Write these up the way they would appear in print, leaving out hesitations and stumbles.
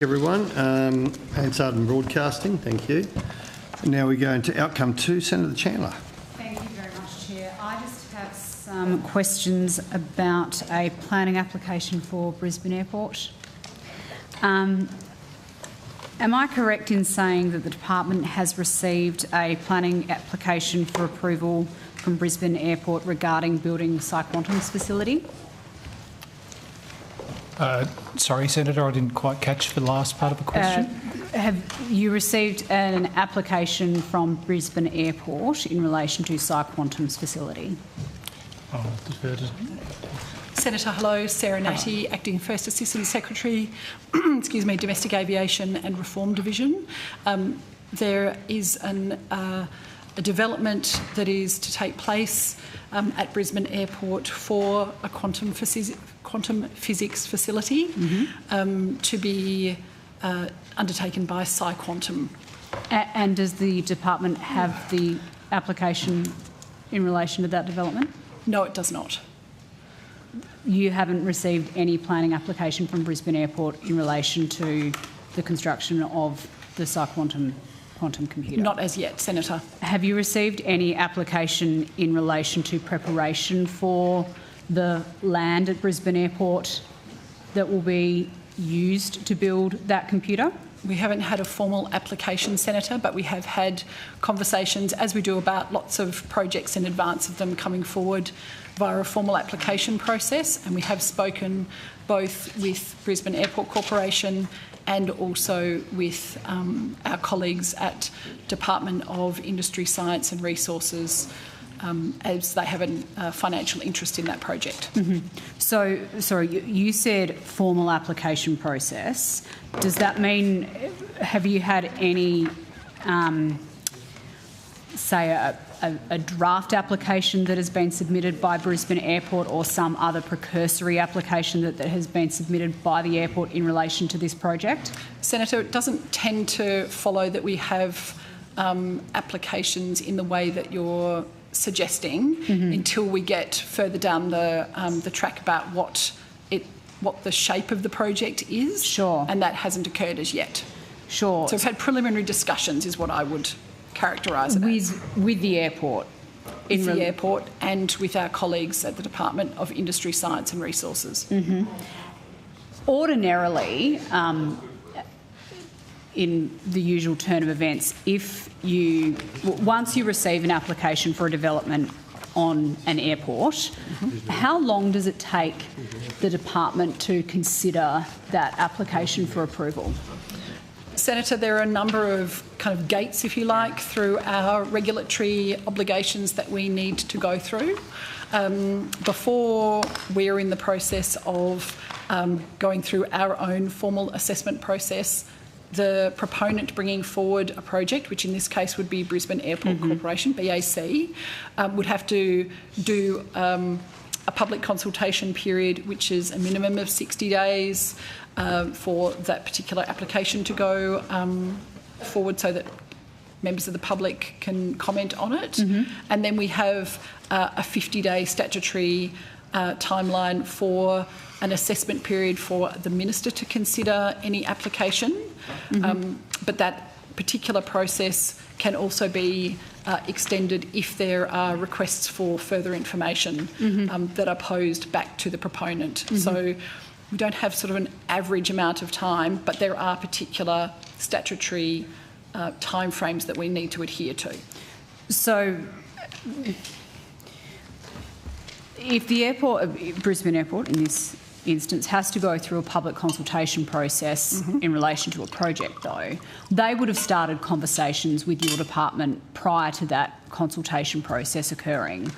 Everyone, Hansard Broadcasting, thank you. And now we go into outcome 2. Senator Chandler. Thank you very much, Chair. I just have some questions about a planning application for Brisbane Airport. Am I correct in saying that the department has received a planning application for approval from Brisbane Airport regarding building Psyquantum's facility? Sorry, Senator, I didn't quite catch the last part of the question. Have you received an application from Brisbane Airport in relation to Psyquantum's facility? I'll defer to... Senator, hello. Sarah Natty, Acting First Assistant Secretary, excuse me, Domestic Aviation and Reform Division. There is a development that is to take place at Brisbane Airport for a quantum physics facility to be undertaken by Psyquantum. And does the department have the application in relation to that development? No, it does not. You haven't received any planning application from Brisbane Airport in relation to the construction of the Psyquantum quantum computer? Not as yet, Senator. Have you received any application in relation to preparation for the land at Brisbane Airport that will be used to build that computer? We haven't had a formal application, Senator, but we have had conversations, as we do about lots of projects in advance of them coming forward via a formal application process, and we have spoken both with Brisbane Airport Corporation and also with our colleagues at Department of Industry, Science and Resources, as they have a financial interest in that project. So, sorry, you said formal application process. Does that mean, have you had any, say, a draft application that has been submitted by Brisbane Airport or some other precursory application that has been submitted by the airport in relation to this project? Senator, it doesn't tend to follow that we have applications in the way that you're suggesting until we get further down the track about what the shape of the project is. Sure. And that hasn't occurred as yet. Sure. So we've had preliminary discussions is what I would characterise it as. With the airport? With the airport and with our colleagues at the Department of Industry, Science and Resources. Ordinarily, in the usual turn of events, once you receive an application for a development on an airport, how long does it take the department to consider that application for approval? Senator, there are a number of kind of gates, if you like, through our regulatory obligations that we need to go through. Before we're in the process of going through our own formal assessment process, the proponent bringing forward a project, which in this case would be Brisbane Airport Corporation, BAC, would have to do a public consultation period, which is a minimum of 60 days for that particular application to go forward so that members of the public can comment on it. And then we have a 50-day statutory timeline for an assessment period for the Minister to consider any application. But that particular process can also be extended if there are requests for further information that are posed back to the proponent. So we don't have sort of an average amount of time, but there are particular statutory timeframes that we need to adhere to. So if the airport, Brisbane Airport in this instance, has to go through a public consultation process in relation to a project, though, they would have started conversations with your department prior to that consultation process occurring,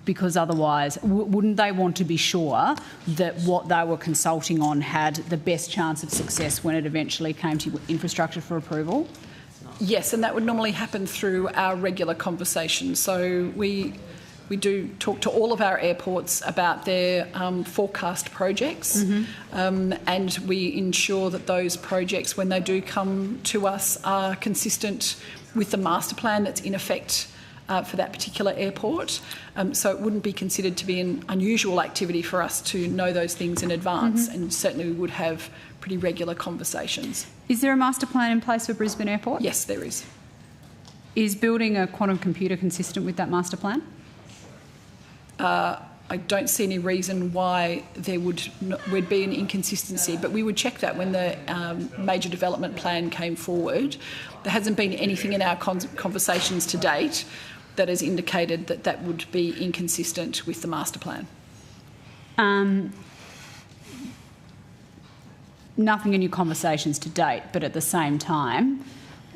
because otherwise, wouldn't they want to be sure that what they were consulting on had the best chance of success when it eventually came to infrastructure for approval? Yes, and that would normally happen through our regular conversations. So we do talk to all of our airports about their forecast projects, and we ensure that those projects, when they do come to us, are consistent with the master plan that's in effect for that particular airport. So it wouldn't be considered to be an unusual activity for us to know those things in advance, and certainly we would have pretty regular conversations. Is there a master plan in place for Brisbane Airport? Yes, there is. Is building a quantum computer consistent with that master plan? I don't see any reason why there would be an inconsistency, but we would check that when the major development plan came forward. There hasn't been anything in our conversations to date that has indicated that that would be inconsistent with the master plan. Nothing in your conversations to date, but at the same time,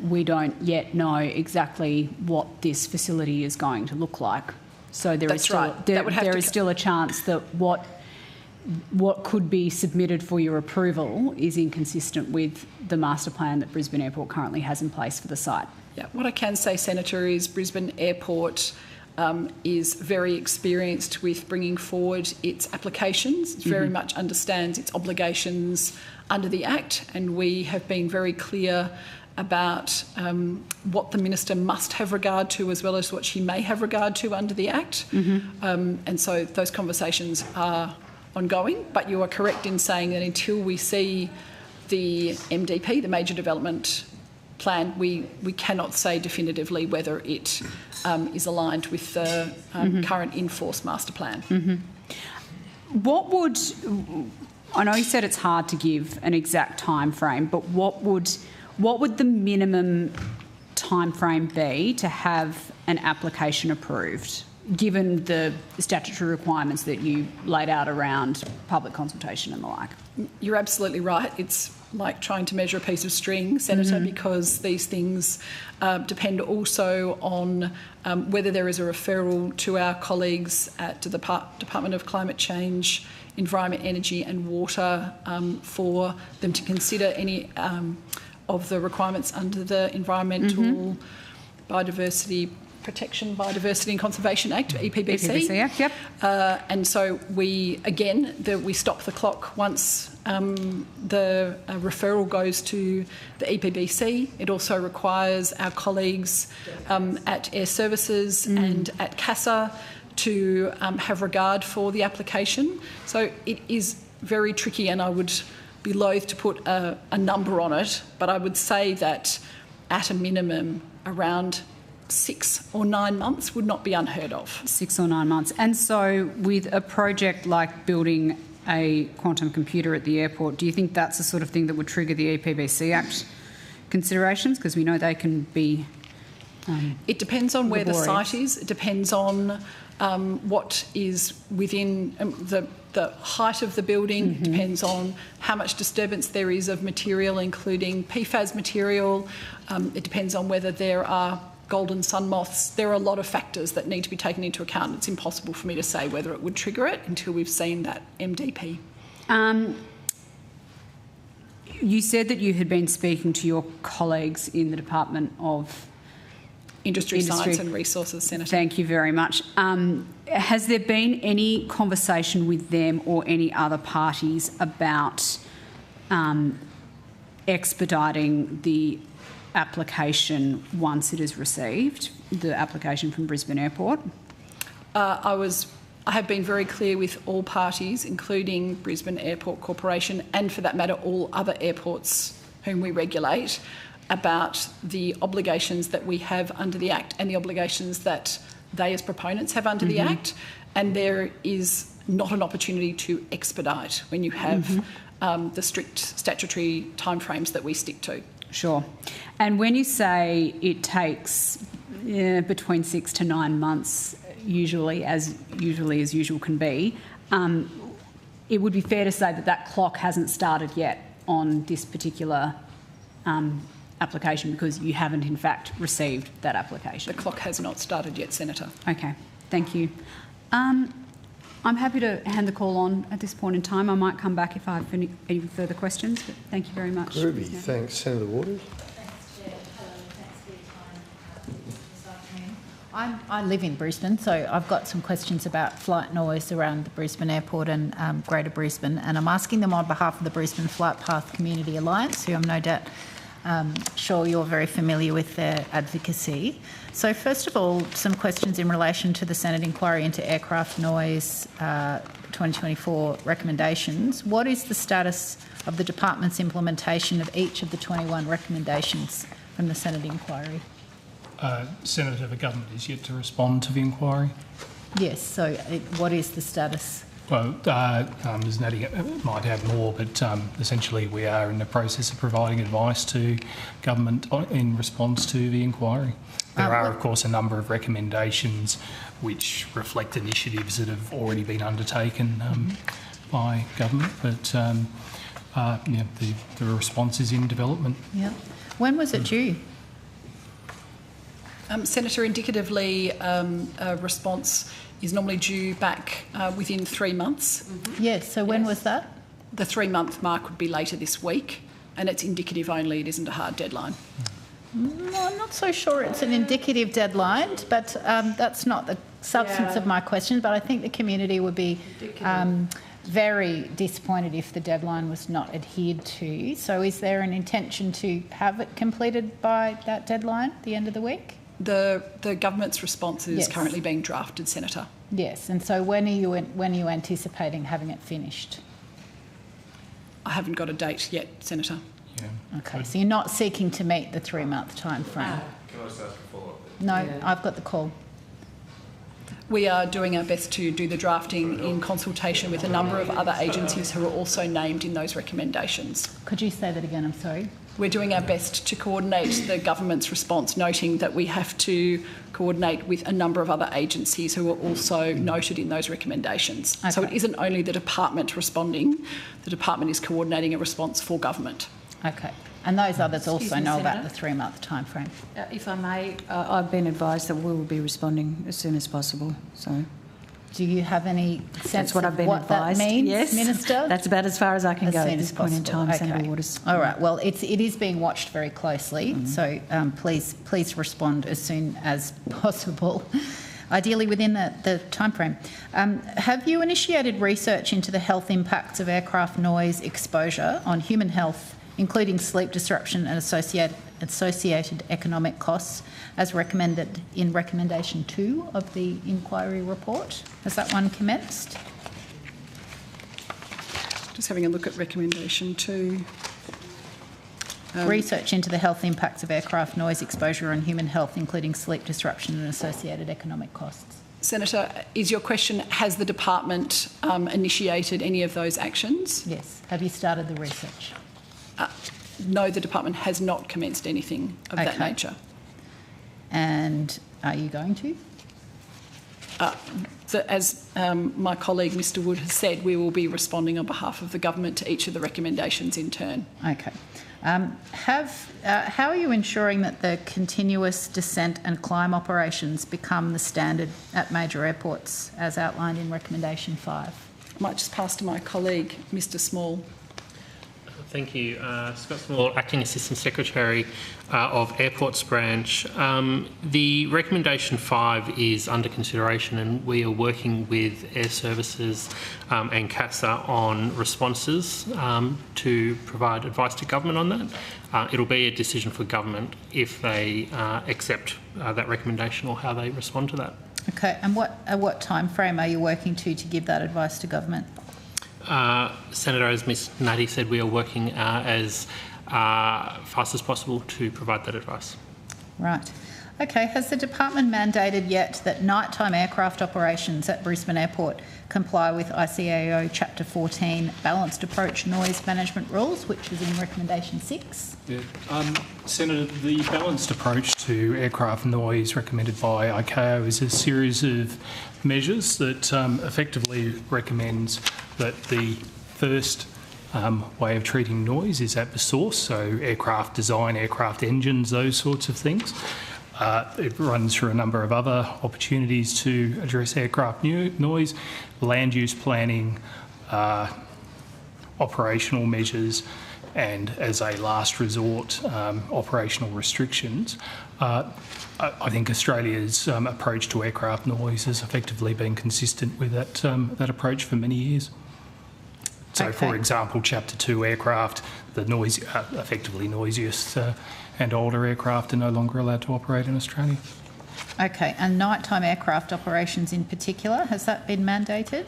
we don't yet know exactly what this facility is going to look like. So there is still a chance that what could be submitted for your approval is inconsistent with the master plan that Brisbane Airport currently has in place for the site. Yeah, what I can say, Senator, is Brisbane Airport is very experienced with bringing forward its applications. It very much understands its obligations under the Act, and we have been very clear about what the Minister must have regard to as well as what she may have regard to under the Act. And so those conversations are ongoing, but you are correct in saying that until we see the MDP, the Major Development Plan, we cannot say definitively whether it is aligned with the current in-force master plan. What would... I know you said it's hard to give an exact time frame, but what would the minimum time frame be to have an application approved, given the statutory requirements that you laid out around public consultation and the like? You're absolutely right. It's like trying to measure a piece of string, Senator, because these things depend also on whether there is a referral to our colleagues at the Department of Climate Change, Environment, Energy and Water for them to consider any of the requirements under the Environmental Biodiversity Protection, Biodiversity and Conservation Act, EPBC. Act, yep. And so we stop the clock once the referral goes to the EPBC. It also requires our colleagues at Air Services and at CASA to have regard for the application. So it is very tricky, and I would be loath to put a number on it, but I would say that at a minimum around 6 or 9 months would not be unheard of. 6 or 9 months. And so with a project like building a quantum computer at the airport, do you think that's the sort of thing that would trigger the EPBC Act considerations? Because we know they can be it depends on where the site is. It depends on what is within the height of the building. It depends on how much disturbance there is of material, including PFAS material. It depends on whether there are golden sun moths. There are a lot of factors that need to be taken into account. It's impossible for me to say whether it would trigger it until we've seen that MDP. You said that you had been speaking to your colleagues in the Department of Industry, Science and Resources, Senator. Thank you very much. Has there been any conversation with them or any other parties about expediting the application once it is received, the application from Brisbane Airport? I have been very clear with all parties, including Brisbane Airport Corporation and, for that matter, all other airports whom we regulate, about the obligations that we have under the Act and the obligations that they as proponents have under the Act, and there is not an opportunity to expedite when you have the strict statutory timeframes that we stick to. Sure. And when you say it takes between 6 to 9 months, usually as usual can be, it would be fair to say that that clock hasn't started yet on this particular application, because you haven't in fact received that application. The clock has not started yet, Senator. Okay, thank you. I'm happy to hand the call on at this point in time. I might come back if I have any further questions, but thank you very much. Groovy, thanks. Senator Waters. Thanks, Chair. Thanks for your time this afternoon. I live in Brisbane, so I've got some questions about flight noise around the Brisbane Airport and Greater Brisbane, and I'm asking them on behalf of the Brisbane Flight Path Community Alliance, who I'm no doubt Sure, you're very familiar with their advocacy. So first of all, some questions in relation to the Senate inquiry into aircraft noise 2024 recommendations. What is the status of the department's implementation of each of the 21 recommendations from the Senate inquiry? Senator, the government is yet to respond to the inquiry. Yes, so what is the status? Well, Ms Natty might have more, but essentially we are in the process of providing advice to government in response to the inquiry. There are, of course, a number of recommendations which reflect initiatives that have already been undertaken by government, but yeah, the response is in development. Yeah. When was it due? Senator, indicatively, a response is normally due back within 3 months. Yes, so when was that? The 3-month mark would be later this week, and it's indicative only, it isn't a hard deadline. No, I'm not so sure it's an indicative deadline, but that's not the substance of my question. But I think the community would be very disappointed if the deadline was not adhered to. So is there an intention to have it completed by that deadline, the end of the week? The government's response is Yes. currently being drafted, Senator. Yes, and so when are you anticipating having it finished? I haven't got a date yet, Senator. Yeah. Okay, so you're not seeking to meet the 3-month time frame? Can I just ask a follow-up? No, I've got the call. We are doing our best to do the drafting in consultation with a number of other agencies who are also named in those recommendations. Could you say that again? I'm sorry. We're doing our best to coordinate the government's response, noting that we have to coordinate with a number of other agencies who are also noted in those recommendations. Okay. So it isn't only the department responding, the department is coordinating a response for government. Okay. And those others also Excuse me, know about Senator? the 3-month time frame. If I may, I've been advised that we will be responding as soon as possible. So Do you have any sense that's what of I've been what advised. that means, Yes, Minister? that's about as far as I can As go soon at as this point in possible. time, Senator Okay. Waters. All right. Well, it is being watched very closely, so please respond as soon as possible, ideally within the time frame. Have you initiated research into the health impacts of aircraft noise exposure on human health, including sleep disruption and associated economic costs, as recommended in recommendation 2 of the inquiry report? Has that one commenced? Just having a look at recommendation 2. Research into the health impacts of aircraft noise exposure on human health, including sleep disruption and associated economic costs. Senator, is your question, has the department initiated any of those actions? Yes. Have you started the research? No, the department has not commenced anything of that Okay. nature. And are you going to? As my colleague Mr Wood has said, we will be responding on behalf of the government to each of the recommendations in turn. Okay. How are you ensuring that the continuous descent and climb operations become the standard at major airports, as outlined in recommendation 5? I might just pass to my colleague Mr Small. Thank you. Scott Small, Acting Assistant Secretary of Airports Branch. The recommendation 5 is under consideration, and we are working with Air Services and CASA on responses to provide advice to government on that. It'll be a decision for government if they accept that recommendation or how they respond to that. Okay. And what time frame are you working to give that advice to government? Senator, as Ms Natty said, we are working as fast as possible to provide that advice. Right. Okay. Has the department mandated yet that nighttime aircraft operations at Brisbane Airport comply with ICAO Chapter 14 Balanced Approach Noise Management Rules, which is in recommendation 6? Yeah. Senator, the balanced approach to aircraft noise recommended by ICAO is a series of measures that effectively recommends that the first way of treating noise is at the source, so aircraft design, aircraft engines, those sorts of things. It runs through a number of other opportunities to address aircraft noise, land use planning, operational measures, and as a last resort, operational restrictions. I think Australia's approach to aircraft noise has effectively been consistent with that approach for many years. So, Okay. for example, Chapter 2 aircraft, the noise, effectively noisiest and older aircraft are no longer allowed to operate in Australia. Okay, and nighttime aircraft operations in particular, has that been mandated?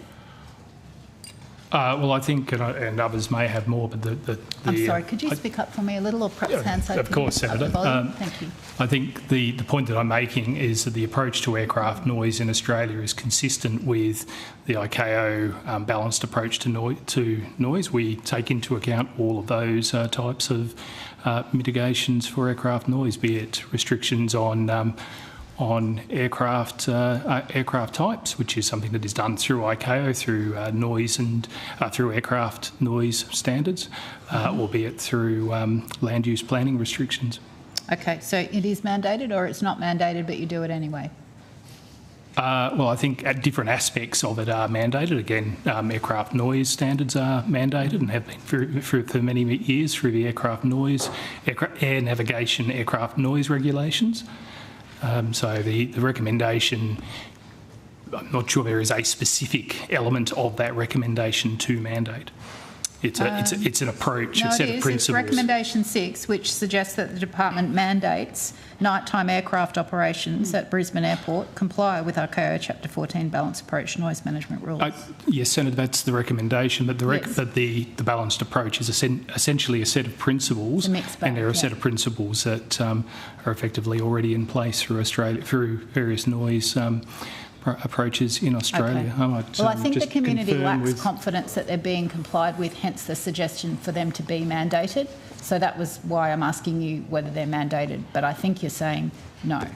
Well, I think, and others may have more, but I'm sorry, could you speak up for me a little, or perhaps Hansard? Of course, Senator. Thank you. I think the point that I'm making is that the approach to aircraft noise in Australia is consistent with the ICAO balanced approach to noise. We take into account all of those types of mitigations for aircraft noise, be it restrictions on aircraft types, which is something that is done through ICAO, through noise and through aircraft noise standards, albeit through land use planning restrictions. Okay, so it is mandated, or it's not mandated, but you do it anyway? Well, I think different aspects of it are mandated. Again, aircraft noise standards are mandated and have been for many years through the air navigation aircraft noise regulations. So the recommendation, I'm not sure there is a specific element of that recommendation to mandate. It's an approach, a set of principles. It's recommendation 6, which suggests that the department mandates nighttime aircraft operations at Brisbane Airport comply with ICAO Chapter 14 balanced approach noise management rules. Yes, Senator, that's the recommendation, but the balanced approach is essentially a set of principles, and there are a set of principles that are effectively already in place through Australia, through various noise approaches in Australia. Okay. I think the community lacks confidence that they're being complied with, hence the suggestion for them to be mandated. So that was why I'm asking you whether they're mandated, but I think you're saying no.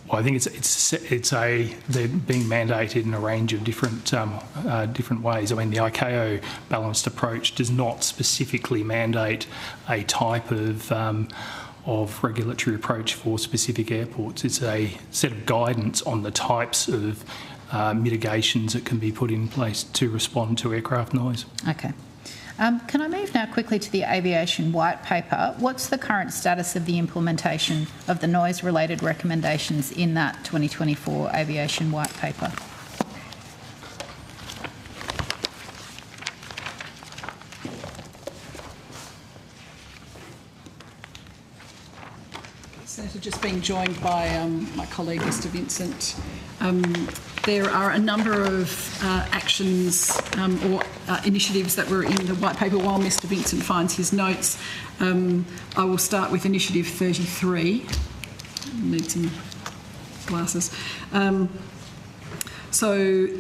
Well, I think they're being mandated in a range of different ways. I mean, the ICAO balanced approach does not specifically mandate a type of regulatory approach for specific airports. It's a set of guidance on the types of mitigations that can be put in place to respond to aircraft noise. Okay. Can I move now quickly to the aviation white paper? What's the current status of the implementation of the noise-related recommendations in that 2024 aviation white paper? Senator, just being joined by my colleague, Mr Vincent. There are a number of actions or initiatives that were in the white paper. While Mr Vincent finds his notes, I will start with initiative 33. Need some glasses. So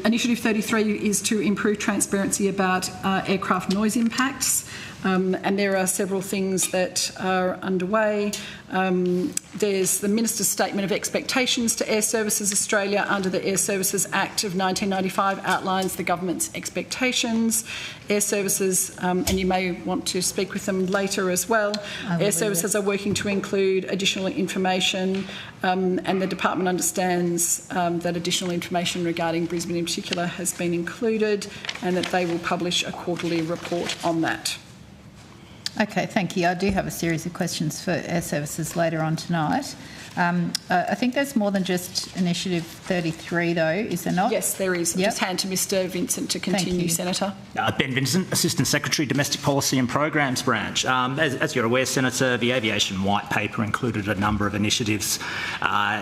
initiative 33 is to improve transparency about aircraft noise impacts. And there are several things that are underway. There's the Minister's Statement of Expectations to Air Services Australia under the Air Services Act of 1995 outlines the government's expectations. Air Services, and you may want to speak with them later as well, Air Services are working to include additional information, and the department understands that additional information regarding Brisbane in particular has been included, and that they will publish a quarterly report on that. Okay, thank you. I do have a series of questions for Air Services later on tonight. I think there's more than just initiative 33 though, is there not? Yes, there is. I'll just hand to Mr Vincent to continue, Senator. Ben Vincent, Assistant Secretary, Domestic Policy and Programs Branch. As you're aware, Senator, the Aviation White Paper included a number of initiatives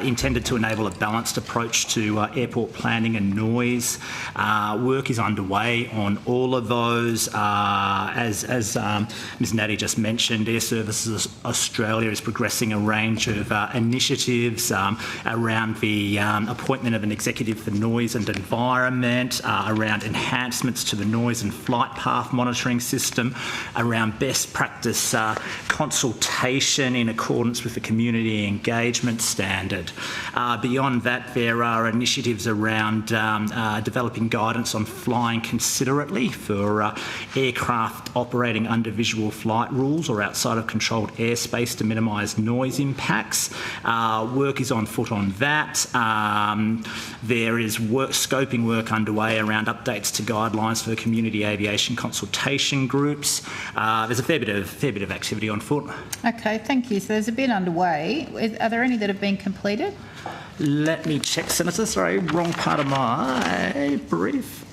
intended to enable a balanced approach to airport planning and noise. Work is underway on all of those. As Ms Natty just mentioned, Air Services Australia is progressing a range of initiatives around the appointment of an executive for noise and environment, around enhancements to the noise and flight path monitoring system, around best practice consultation in accordance with the community engagement standard. Beyond that, there are initiatives around developing guidance on flying considerately for aircraft operating under visual flight rules or outside of controlled airspace to minimise noise impacts. Work is on foot on that. There is scoping work underway around updates to guidelines for community aviation consultation groups. There's a fair bit of activity on foot. Okay, thank you. So there's a bit underway. Are there any that have been completed? Let me check, Senator. Sorry, wrong part of my brief.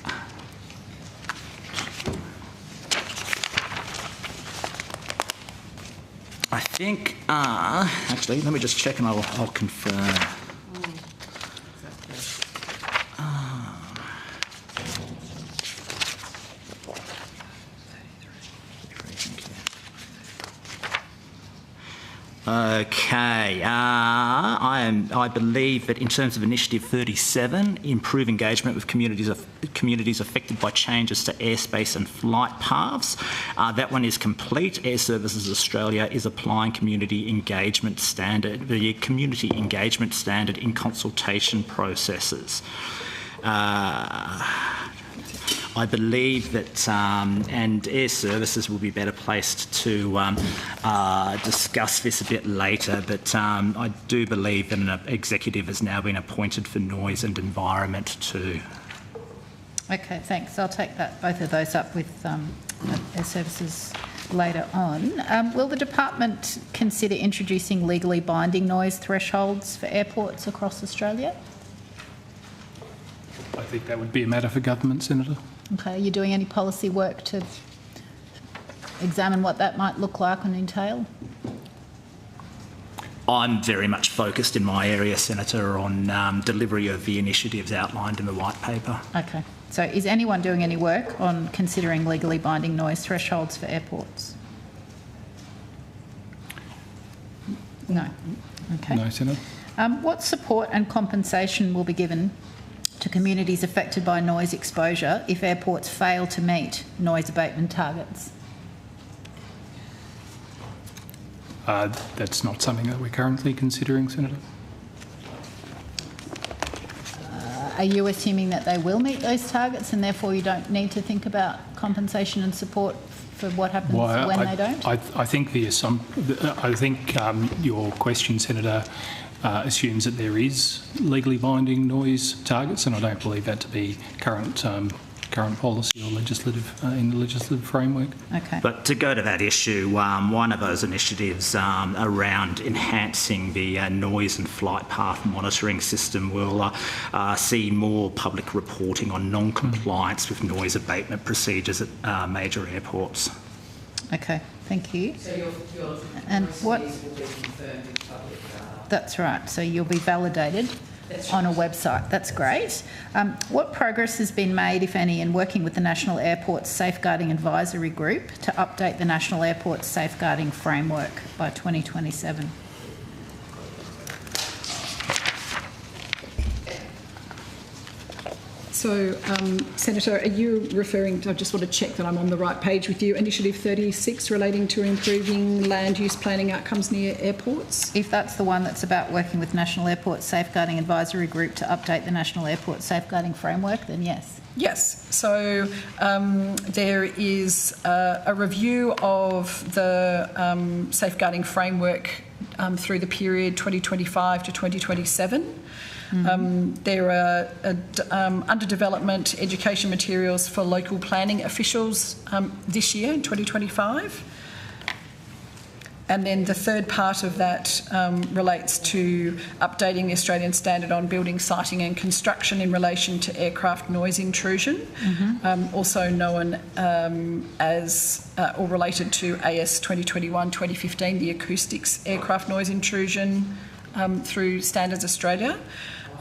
think, actually, let me just check and I'll confirm. Okay, I believe that in terms of Initiative 37, improve engagement with communities affected by changes to airspace and flight paths, that one is complete. Air Services Australia is applying the community engagement standard in consultation processes. I believe that, and Air Services will be better placed to discuss this a bit later, but I do believe that an executive has now been appointed for noise and environment too. Okay, thanks. I'll take both of those up with Air Services later on. Will the department consider introducing legally binding noise thresholds for airports across Australia? I think that would be a matter for government, Senator. Okay, are you doing any policy work to examine what that might look like and entail? I'm very much focused in my area, Senator, on delivery of the initiatives outlined in the white paper. Okay, so is anyone doing any work on considering legally binding noise thresholds for airports? No. Okay. No, Senator. What support and compensation will be given to communities affected by noise exposure if airports fail to meet noise abatement targets? That's not something that we're currently considering, Senator. Are you assuming that they will meet those targets and therefore you don't need to think about compensation and support for what happens when they don't? I think your question, Senator, assumes that there is legally binding noise targets, and I don't believe that to be current policy or legislative in the legislative framework. Okay. But to go to that issue, one of those initiatives around enhancing the noise and flight path monitoring system will see more public reporting on non-compliance with noise abatement procedures at major airports. Okay, thank you. So your and what? will be confirmed in public. That's right. So you'll be validated on a website. That's great. What progress has been made, if any, in working with the National Airports Safeguarding Advisory Group to update the National Airports Safeguarding Framework by 2027? So, Senator, are you referring to, I just want to check that I'm on the right page with you, Initiative 36 relating to improving land use planning outcomes near airports? If that's the one that's about working with National Airports Safeguarding Advisory Group to update the National Airports Safeguarding Framework, then yes. Yes. So there is a review of the safeguarding framework through the period 2025 to 2027. There are under development education materials for local planning officials this year in 2025. And then the third part of that relates to updating the Australian Standard on Building, Siting and Construction in relation to aircraft noise intrusion, also known as or related to AS 2021-2015, the acoustics aircraft noise intrusion through Standards Australia.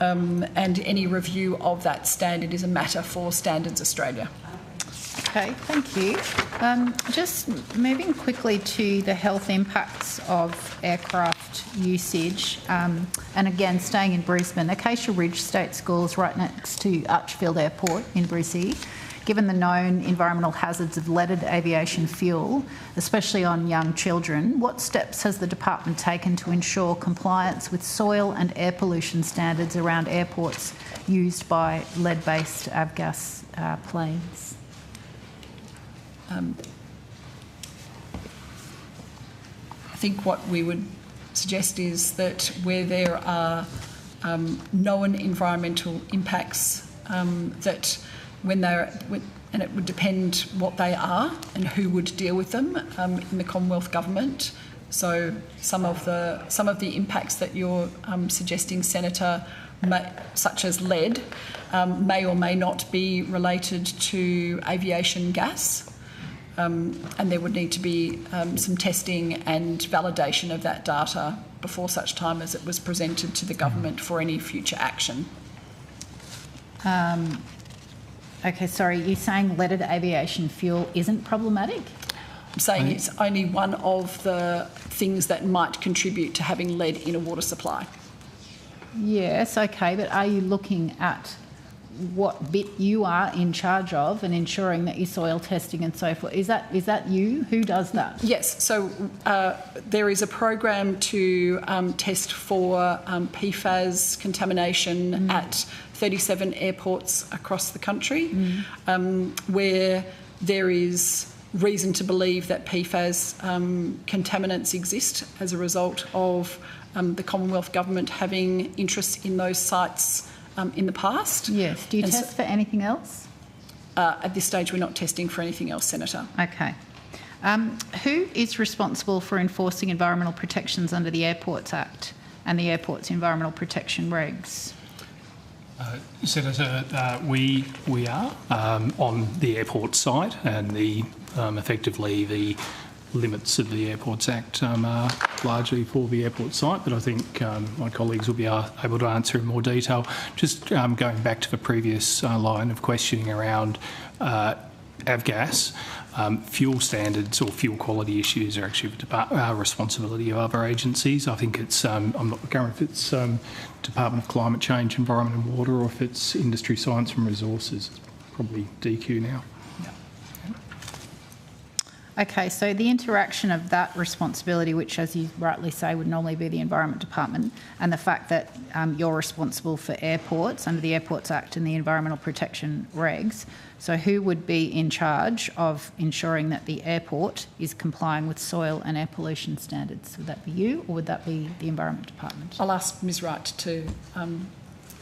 And any review of that standard is a matter for Standards Australia. Okay, thank you. Just moving quickly to the health impacts of aircraft usage, and again, staying in Brisbane, Acacia Ridge State School is right next to Archfield Airport in Brizzy. Given the known environmental hazards of leaded aviation fuel, especially on young children, what steps has the department taken to ensure compliance with soil and air pollution standards around airports used by lead-based avgas planes? I think what we would suggest is that where there are known environmental impacts, that when they're, and it would depend what they are and who would deal with them in the Commonwealth Government. So some of the impacts that you're suggesting, Senator, such as lead, may or may not be related to aviation gas. and there would need to be some testing and validation of that data before such time as it was presented to the government for any future action. Okay, sorry, you're saying leaded aviation fuel isn't problematic? I'm saying it's only one of the things that might contribute to having lead in a water supply. Yes, okay, but are you looking at what bit you are in charge of and ensuring that your soil testing and so forth? Is that you? Who does that? Yes, so there is a program to test for PFAS contamination at 37 airports across the country, where there is reason to believe that PFAS contaminants exist as a result of the Commonwealth Government having interests in those sites in the past. Yes. Do you test for anything else? At this stage, we're not testing for anything else, Senator. Okay. Who is responsible for enforcing environmental protections under the Airports Act and the Airports Environmental Protection Regs? Senator, we are on the airport side, and effectively the limits of the Airports Act are largely for the airport site, but I think my colleagues will be able to answer in more detail. Just going back to the previous line of questioning around avgas, fuel standards or fuel quality issues are actually the responsibility of other agencies. I think it's, I'm not sure if it's Department of Climate Change, Environment and Water, or if it's Industry, Science and Resources. It's probably DQ now. Okay, so the interaction of that responsibility, which, as you rightly say, would normally be the Environment Department, and the fact that you're responsible for airports under the Airports Act and the Environmental Protection Regs, so who would be in charge of ensuring that the airport is complying with soil and air pollution standards? Would that be you, or would that be the Environment Department? I'll ask Ms Wright to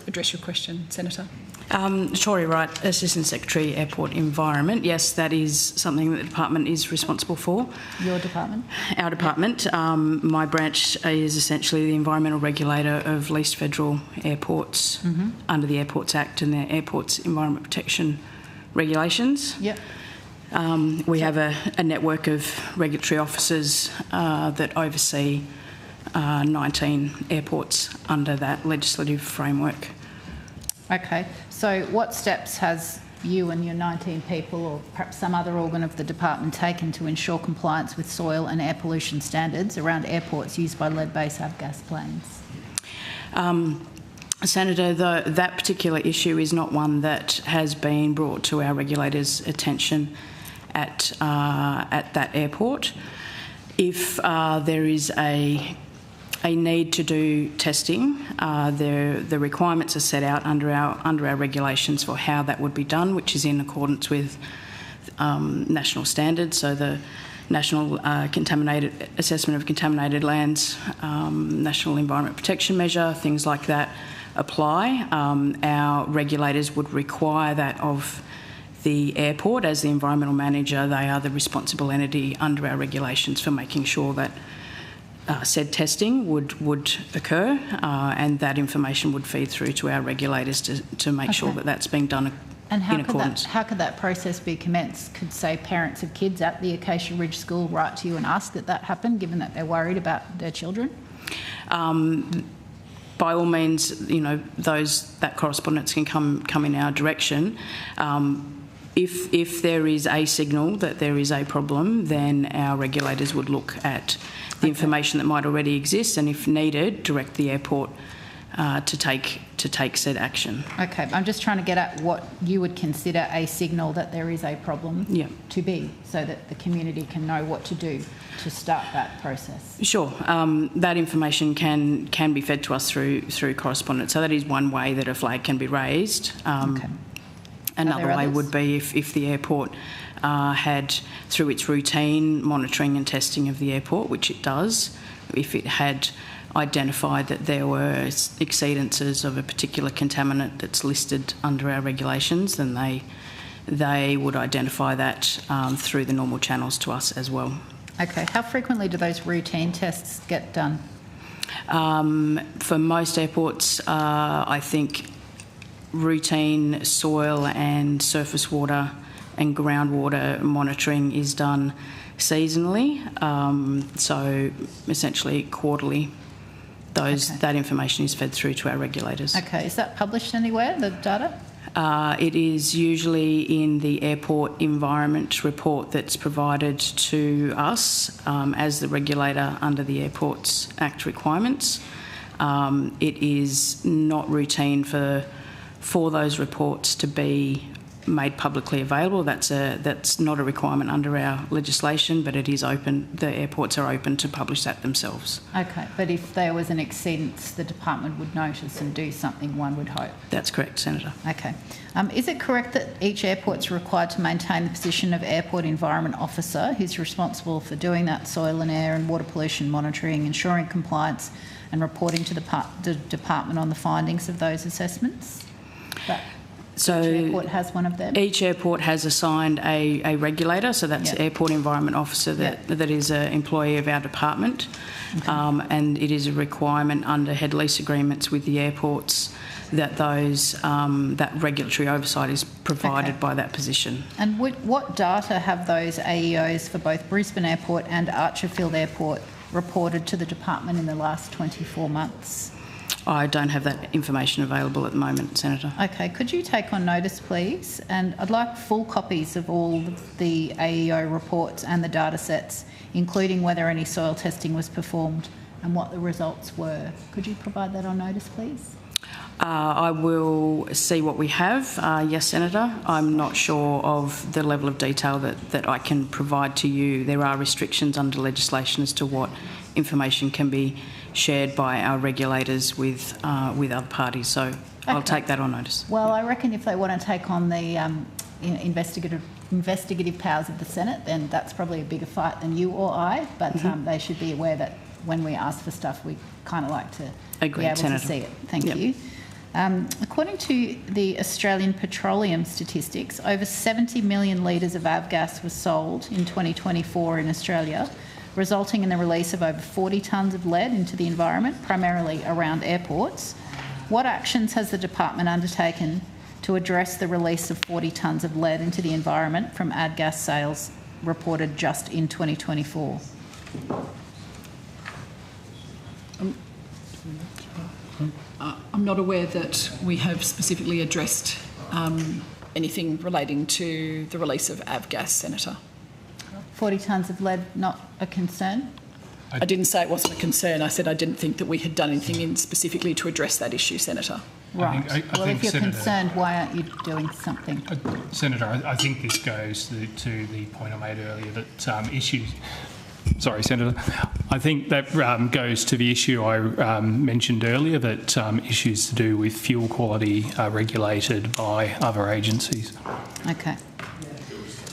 address your question, Senator. Tori Wright, Assistant Secretary, Airport Environment. Yes, that is something that the department is responsible for. Your department? Our department. My branch is essentially the environmental regulator of leased federal airports under the Airports Act and the Airports Environment Protection Regulations. Yep. We have a network of regulatory officers that oversee 19 airports under that legislative framework. Okay, so what steps has you and your 19 people, or perhaps some other organ of the department, taken to ensure compliance with soil and air pollution standards around airports used by lead-based avgas planes? Senator, that particular issue is not one that has been brought to our regulators' attention at that airport. If there is a need to do testing, the requirements are set out under our regulations for how that would be done, which is in accordance with national standards. So the National Assessment of Contaminated Lands, National Environment Protection Measure, things like that apply. Our regulators would require that of the airport. As the environmental manager, they are the responsible entity under our regulations for making sure that said testing would occur, and that information would feed through to our regulators to make sure that that's being done in accordance. How could that process be commenced? Could, say, parents of kids at the Acacia Ridge School write to you and ask that happen, given that they're worried about their children? By all means, you know, that correspondence can come in our direction. If there is a signal that there is a problem, then our regulators would look at the information that might already exist, and if needed, direct the airport to take said action. Okay, I'm just trying to get at what you would consider a signal that there is a problem to be, so that the community can know what to do to start that process. Sure, that information can be fed to us through correspondence. So that is one way that a flag can be raised. Okay. Another way would be if the airport had, through its routine monitoring and testing of the airport, which it does, if it had identified that there were exceedances of a particular contaminant that's listed under our regulations, then they would identify that through the normal channels to us as well. Okay. How frequently do those routine tests get done? For most airports, I think routine soil and surface water and groundwater monitoring is done seasonally, so essentially quarterly. That information is fed through to our regulators. Okay, is that published anywhere, the data? It is usually in the airport environment report that's provided to us as the regulator under the Airports Act requirements. It is not routine for those reports to be made publicly available. That's not a requirement under our legislation, but it is open. The airports are open to publish that themselves. Okay, but if there was an exceedance, the department would notice and do something, one would hope. That's correct, Senator. Okay. Is it correct that each airport's required to maintain the position of Airport Environment Officer, who's responsible for doing that soil and air and water pollution monitoring, ensuring compliance and reporting to the department on the findings of those assessments? So each airport has one of them? Each airport has assigned a regulator, so that's Airport Environment Officer that is an employee of our department. Okay. And it is a requirement under head lease agreements with the airports that that regulatory oversight is provided by that position. And what data have those AEOs for both Brisbane Airport and Archerfield Airport reported to the department in the last 24 months? I don't have that information available at the moment, Senator. Okay, could you take on notice, please? And I'd like full copies of all the AEO reports and the data sets, including whether any soil testing was performed and what the results were. Could you provide that on notice, please? I will see what we have. Yes, Senator. I'm not sure of the level of detail that I can provide to you. There are restrictions under legislation as to what information can be shared by our regulators with other parties. So I'll take that on notice. Well, I reckon if they want to take on the investigative powers of the Senate, then that's probably a bigger fight than you or I. But they should be aware that when we ask for stuff, we kind of like to be able to see it. Thank you. According to the Australian Petroleum statistics, over 70 million litres of avgas was sold in 2024 in Australia, resulting in the release of over 40 tonnes of lead into the environment, primarily around airports. What actions has the department undertaken to address the release of 40 tonnes of lead into the environment from avgas sales reported just in 2024? I'm not aware that we have specifically addressed anything relating to the release of avgas, Senator. 40 tonnes of lead, not a concern? I didn't say it wasn't a concern. I said I didn't think that we had done anything specifically to address that issue, Senator. Right. I well, think if you're Senator, concerned, why aren't you doing something? Senator, I think this goes to the point I made earlier that issues... Sorry, Senator. I think that goes to the issue I mentioned earlier, that issues to do with fuel quality are regulated by other agencies. Okay.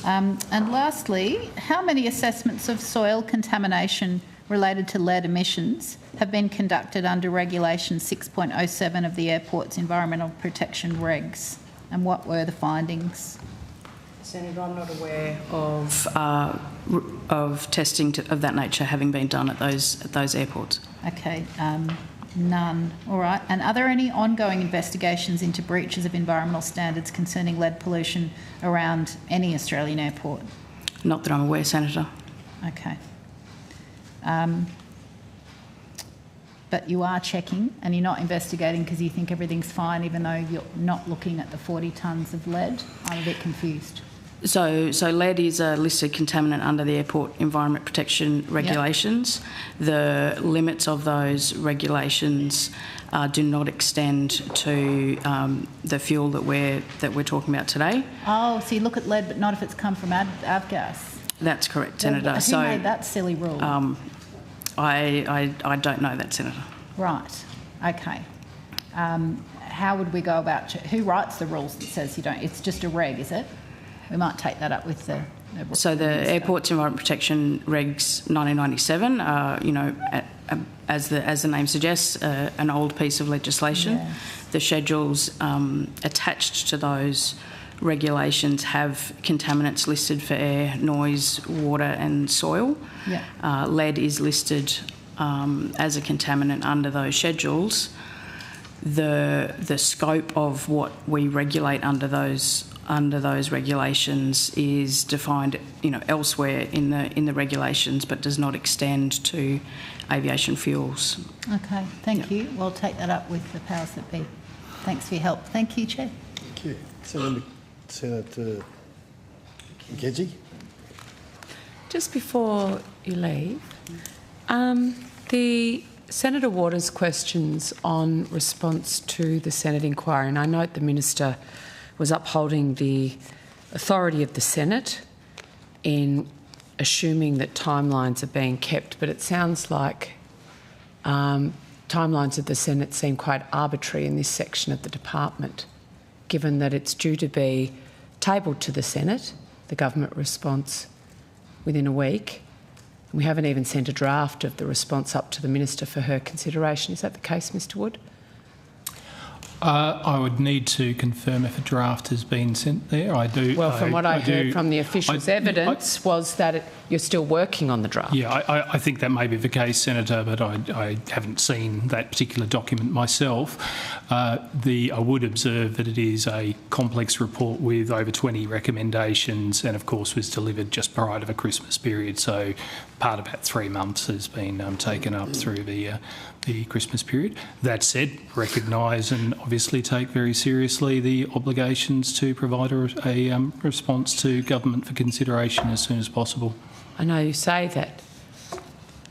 And lastly, how many assessments of soil contamination related to lead emissions have been conducted under Regulation 6.07 of the Airport's Environmental Protection Regs? And what were the findings? Senator, I'm not aware of testing of that nature having been done at those airports. Okay, none. All right. And are there any ongoing investigations into breaches of environmental standards concerning lead pollution around any Australian airport? Not that I'm aware, Senator. Okay. But you are checking and you're not investigating because you think everything's fine, even though you're not looking at the 40 tonnes of lead? I'm a bit confused. So lead is a listed contaminant under the Airport Environment Protection Regulations. Yep. The limits of those regulations do not extend to the fuel that we're talking about today. Oh, so you look at lead, but not if it's come from avgas. That's correct, Senator. Who made that silly rule? I don't know that, Senator. Right. Okay. How would we go about? Who writes the rules that says you don't? It's just a reg, is it? We might take that up with the... So the Airports Environment Protection Regs 1997, as the name suggests, an old piece of legislation. Yes. The schedules attached to those regulations have contaminants listed for air, noise, water and soil. Yeah. Lead is listed as a contaminant under those schedules. The scope of what we regulate under those under those regulations is defined, elsewhere in the regulations, but does not extend to aviation fuels. Okay, thank you. We'll take that up with the powers that be. Thanks for your help. Thank you, Chair. Thank you. Senator Gedzi. Just before you leave, the Senator Waters' questions on response to the Senate inquiry, and I note the Minister was upholding the authority of the Senate in assuming that timelines are being kept, but it sounds like timelines of the Senate seem quite arbitrary in this section of the department, given that it's due to be tabled to the Senate, the government response, within a week. We haven't even sent a draft of the response up to the Minister for her consideration. Is that the case, Mr Wood? I would need to confirm if a draft has been sent there. I do. Well, from what I heard from the officials' evidence was that you're still working on the draft. Yeah, I think that may be the case, Senator, but I haven't seen that particular document myself. I would observe that it is a complex report with over 20 recommendations and, of course, was delivered just prior to the Christmas period, so part of about 3 months has been taken up through the Christmas period. That said, recognise and obviously take very seriously the obligations to provide a response to government for consideration as soon as possible. I know you say that,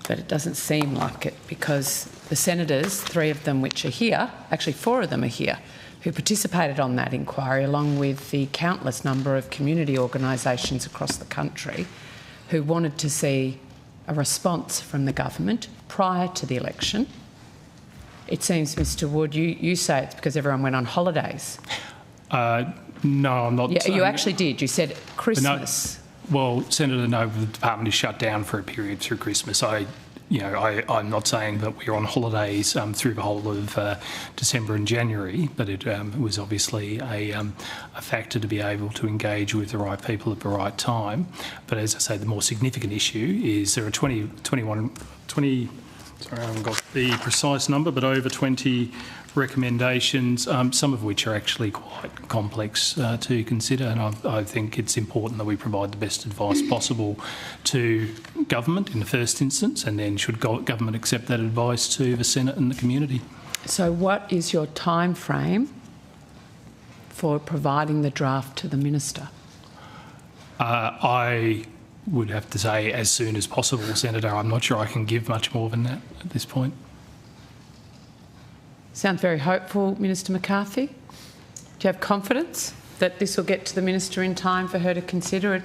but it doesn't seem like it, because the senators, 3 of them which are here, actually 4 of them are here, who participated on that inquiry, along with the countless number of community organisations across the country who wanted to see a response from the government prior to the election. It seems, Mr Wood, you say it's because everyone went on holidays. No, I'm not. Yeah, you actually did. You said Christmas. Well, Senator, no, the department is shut down for a period through Christmas. I'm not saying that we're on holidays through the whole of December and January, but it was obviously a factor to be able to engage with the right people at the right time. But as I say, the more significant issue is there are 20, sorry, I haven't got the precise number, but over 20 recommendations, some of which are actually quite complex to consider, and I think it's important that we provide the best advice possible to government in the first instance, and then should government accept that advice, to the Senate and the community. So what is your time frame for providing the draft to the Minister? I would have to say as soon as possible, Senator. I'm not sure I can give much more than that at this point. Sounds very hopeful, Minister McCarthy. Do you have confidence that this will get to the Minister in time for her to consider it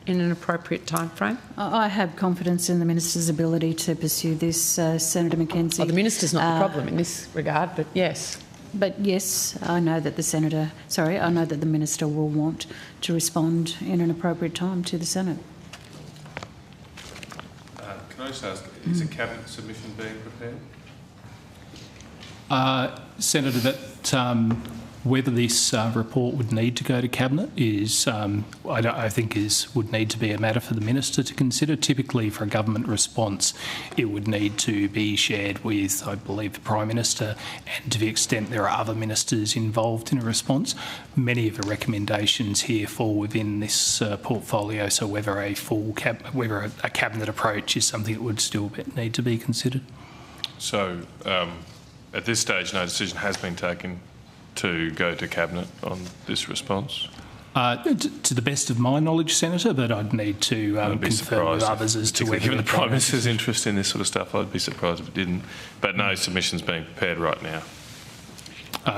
in an appropriate time frame? I have confidence in the Minister's ability to pursue this, Senator McKenzie. Well, the Minister's not the problem in this regard, but yes. But yes, I know that I know that the Minister will want to respond in an appropriate time to the Senate. Can I just ask, is a cabinet submission being prepared? Senator, that whether this report would need to go to Cabinet is, I think, would need to be a matter for the Minister to consider. Typically, for a government response, it would need to be shared with, I believe, the Prime Minister, and to the extent there are other ministers involved in a response. Many of the recommendations here fall within this portfolio, so whether a Cabinet approach is something that would still need to be considered. So, at this stage, no decision has been taken to go to Cabinet on this response? To the best of my knowledge, Senator, but I'd need to confirm with others as to whether... Given the Prime Minister's interest in this sort of stuff, I'd be surprised if it didn't. But no submission's being prepared right now.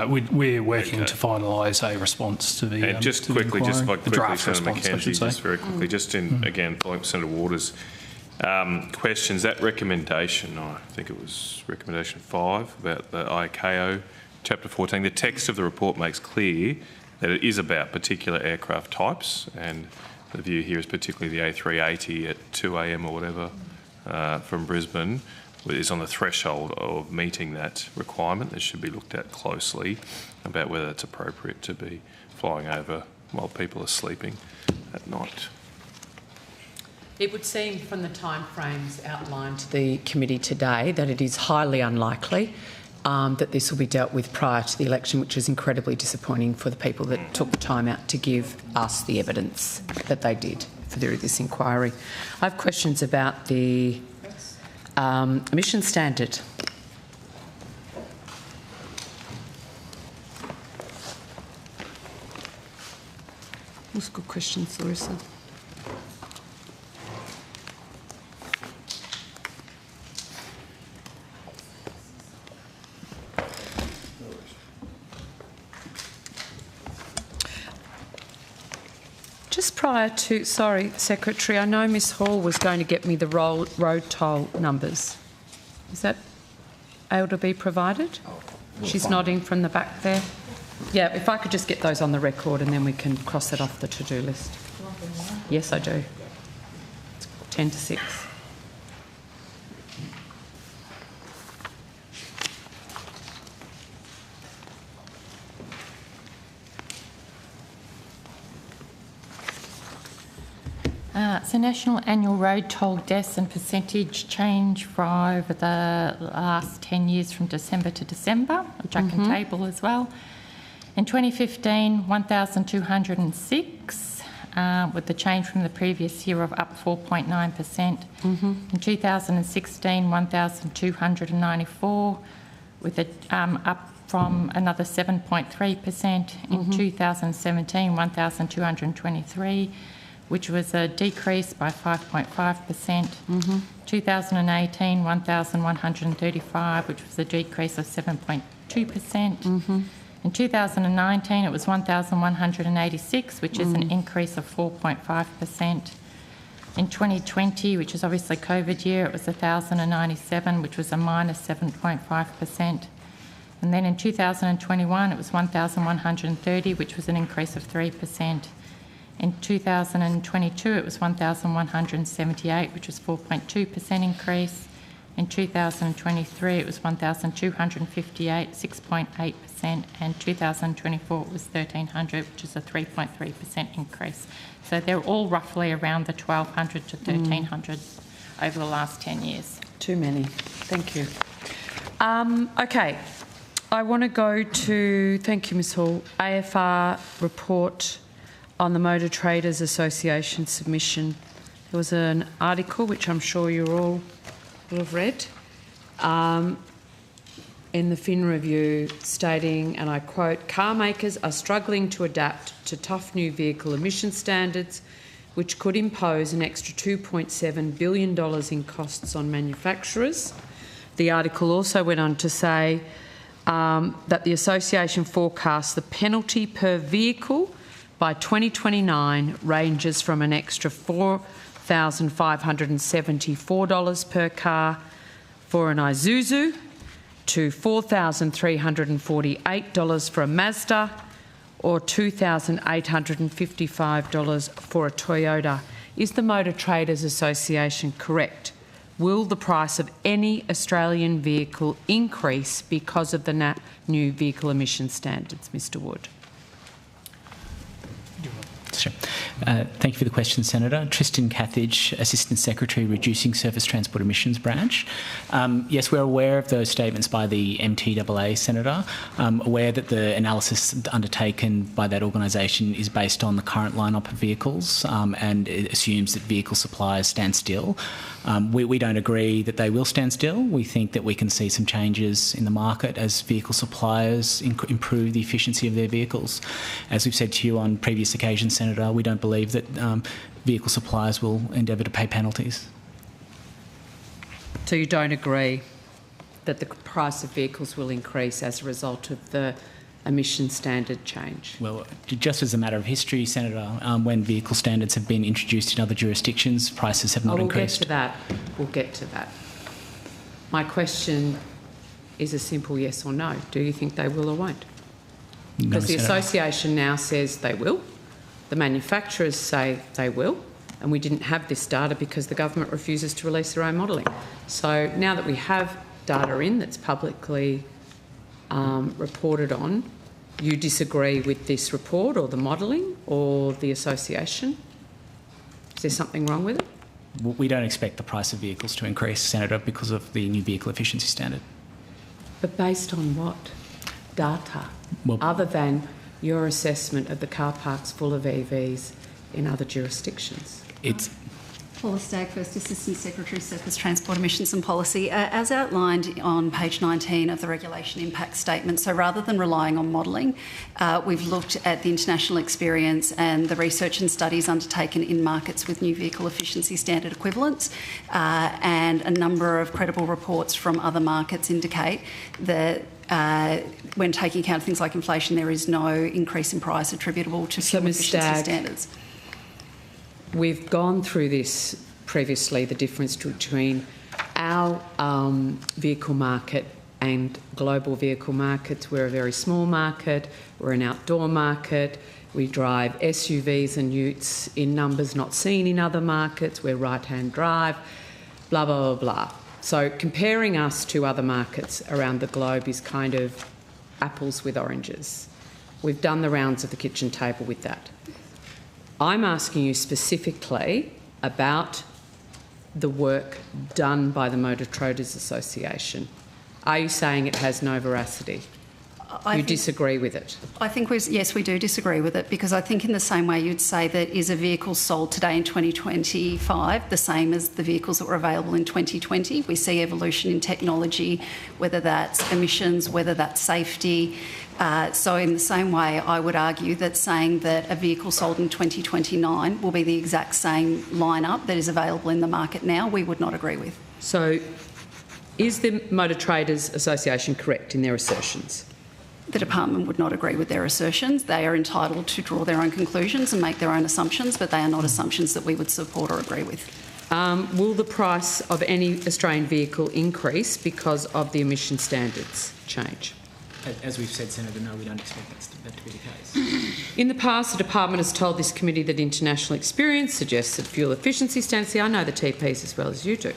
We're working to finalise a response to the... And just quickly, Senator McKenzie, just very quickly, just in, again, following Senator Waters' questions, that recommendation, I think it was recommendation 5 about the ICAO, Chapter 14, the text of the report makes clear that it is about particular aircraft types, and the view here is particularly the A380 at 2 a.m. or whatever from Brisbane is on the threshold of meeting that requirement. That should be looked at closely about whether it's appropriate to be flying over while people are sleeping at night. It would seem from the timeframes outlined to the committee today that it is highly unlikely that this will be dealt with prior to the election, which is incredibly disappointing for the people that took the time out to give us the evidence that they did through this inquiry. I have questions about the emission standard. Those good questions, Larissa. Just prior to, sorry, Secretary, I know Ms Hall was going to get me the road toll numbers. Is that able to be provided? She's nodding from the back there. Yeah, if I could just get those on the record and then we can cross it off the to-do list. Yes, I do. It's 10 to 6. So national annual road toll deaths and percentage change for over the last 10 years from December to December, which I can table as well. In 2015, 1,206, with the change from the previous year of up 4.9%. In 2016, 1,294, with a up from another 7.3%. In 2017, 1,223, which was a decrease by 5.5%. 2018, 1,135, which was a decrease of 7.2%. In 2019, it was 1,186, which is an increase of 4.5%. In 2020, which is obviously COVID year, it was 1,097, which was a minus 7.5%. And then in 2021, it was 1,130, which was an increase of 3%. In 2022, it was 1,178, which was 4.2% increase. In 2023, it was 1,258, 6.8%, and 2024 it was 1,300, which is a 3.3% increase. So they're all roughly around the 1,200 to 1,300 over the last 10 years. Too many. Thank you. Okay. I want to go to, thank you, Ms Hall, AFR report on the Motor Traders Association submission. There was an article, which I'm sure you all will have read, in the Fin Review stating, and I quote, "Car makers are struggling to adapt to tough new vehicle emission standards, which could impose an extra $2.7 billion in costs on manufacturers." The article also went on to say that the association forecasts the penalty per vehicle by 2029 ranges from an extra $4,574 per car for an Isuzu to $4,348 for a Mazda or $2,855 for a Toyota. Is the Motor Traders Association correct? Will the price of any Australian vehicle increase because of the new vehicle emission standards, Mr Wood? Sure. Thank you for the question, Senator. Tristan Cathage, Assistant Secretary, Reducing Surface Transport Emissions Branch. Yes, we're aware of those statements by the MTAA, Senator. Aware that the analysis undertaken by that organisation is based on the current lineup of vehicles and it assumes that vehicle suppliers stand still. We don't agree that they will stand still. We think that we can see some changes in the market as vehicle suppliers improve the efficiency of their vehicles. As we've said to you on previous occasions, Senator, we don't believe that vehicle suppliers will endeavour to pay penalties. So you don't agree that the price of vehicles will increase as a result of the emission standard change? Well, just as a matter of history, Senator, when vehicle standards have been introduced in other jurisdictions, prices have not increased. We'll get to that. My question is a simple yes or no. Do you think they will or won't? No, because the Senator. association now says they will. The manufacturers say they will, and we didn't have this data because the government refuses to release their own modelling. So now that we have data in that's publicly reported on, you disagree with this report or the modelling or the association? Is there something wrong with it? We don't expect the price of vehicles to increase, Senator, because of the new vehicle efficiency standard. But based on what data, Well- other than your assessment of the car parks full of EVs in other jurisdictions? It's Paula Stagfirst, Assistant Secretary, Surface Transport Emissions and Policy. As outlined on page 19 of the Regulation Impact Statement, so rather than relying on modelling, we've looked at the international experience and the research and studies undertaken in markets with new vehicle efficiency standard equivalents, and a number of credible reports from other markets indicate that when taking account of things like inflation, there is no increase in price attributable to fuel efficiency standards. We've gone through this previously, the difference between our vehicle market and global vehicle markets. We're a very small market, we're an outdoor market, we drive SUVs and utes in numbers not seen in other markets, we're right-hand drive, blah, blah, blah, blah. So comparing us to other markets around the globe is kind of apples with oranges. We've done the rounds of the kitchen table with that. I'm asking you specifically about the work done by the Motor Traders Association. Are you saying it has no veracity? You disagree with it? I think yes, we do disagree with it, because I think in the same way you'd say that is a vehicle sold today in 2025 the same as the vehicles that were available in 2020. We see evolution in technology, whether that's emissions, whether that's safety. So in the same way, I would argue that saying that a vehicle sold in 2029 will be the exact same lineup that is available in the market now, we would not agree with. So is the Motor Traders Association correct in their assertions? The department would not agree with their assertions. They are entitled to draw their own conclusions and make their own assumptions, but they are not assumptions that we would support or agree with. Will the price of any Australian vehicle increase because of the emission standards change? As we've said, Senator, no, we don't expect that to be the case. In the past, the department has told this committee that international experience suggests that fuel efficiency standards, see, I know the TPs as well as you do,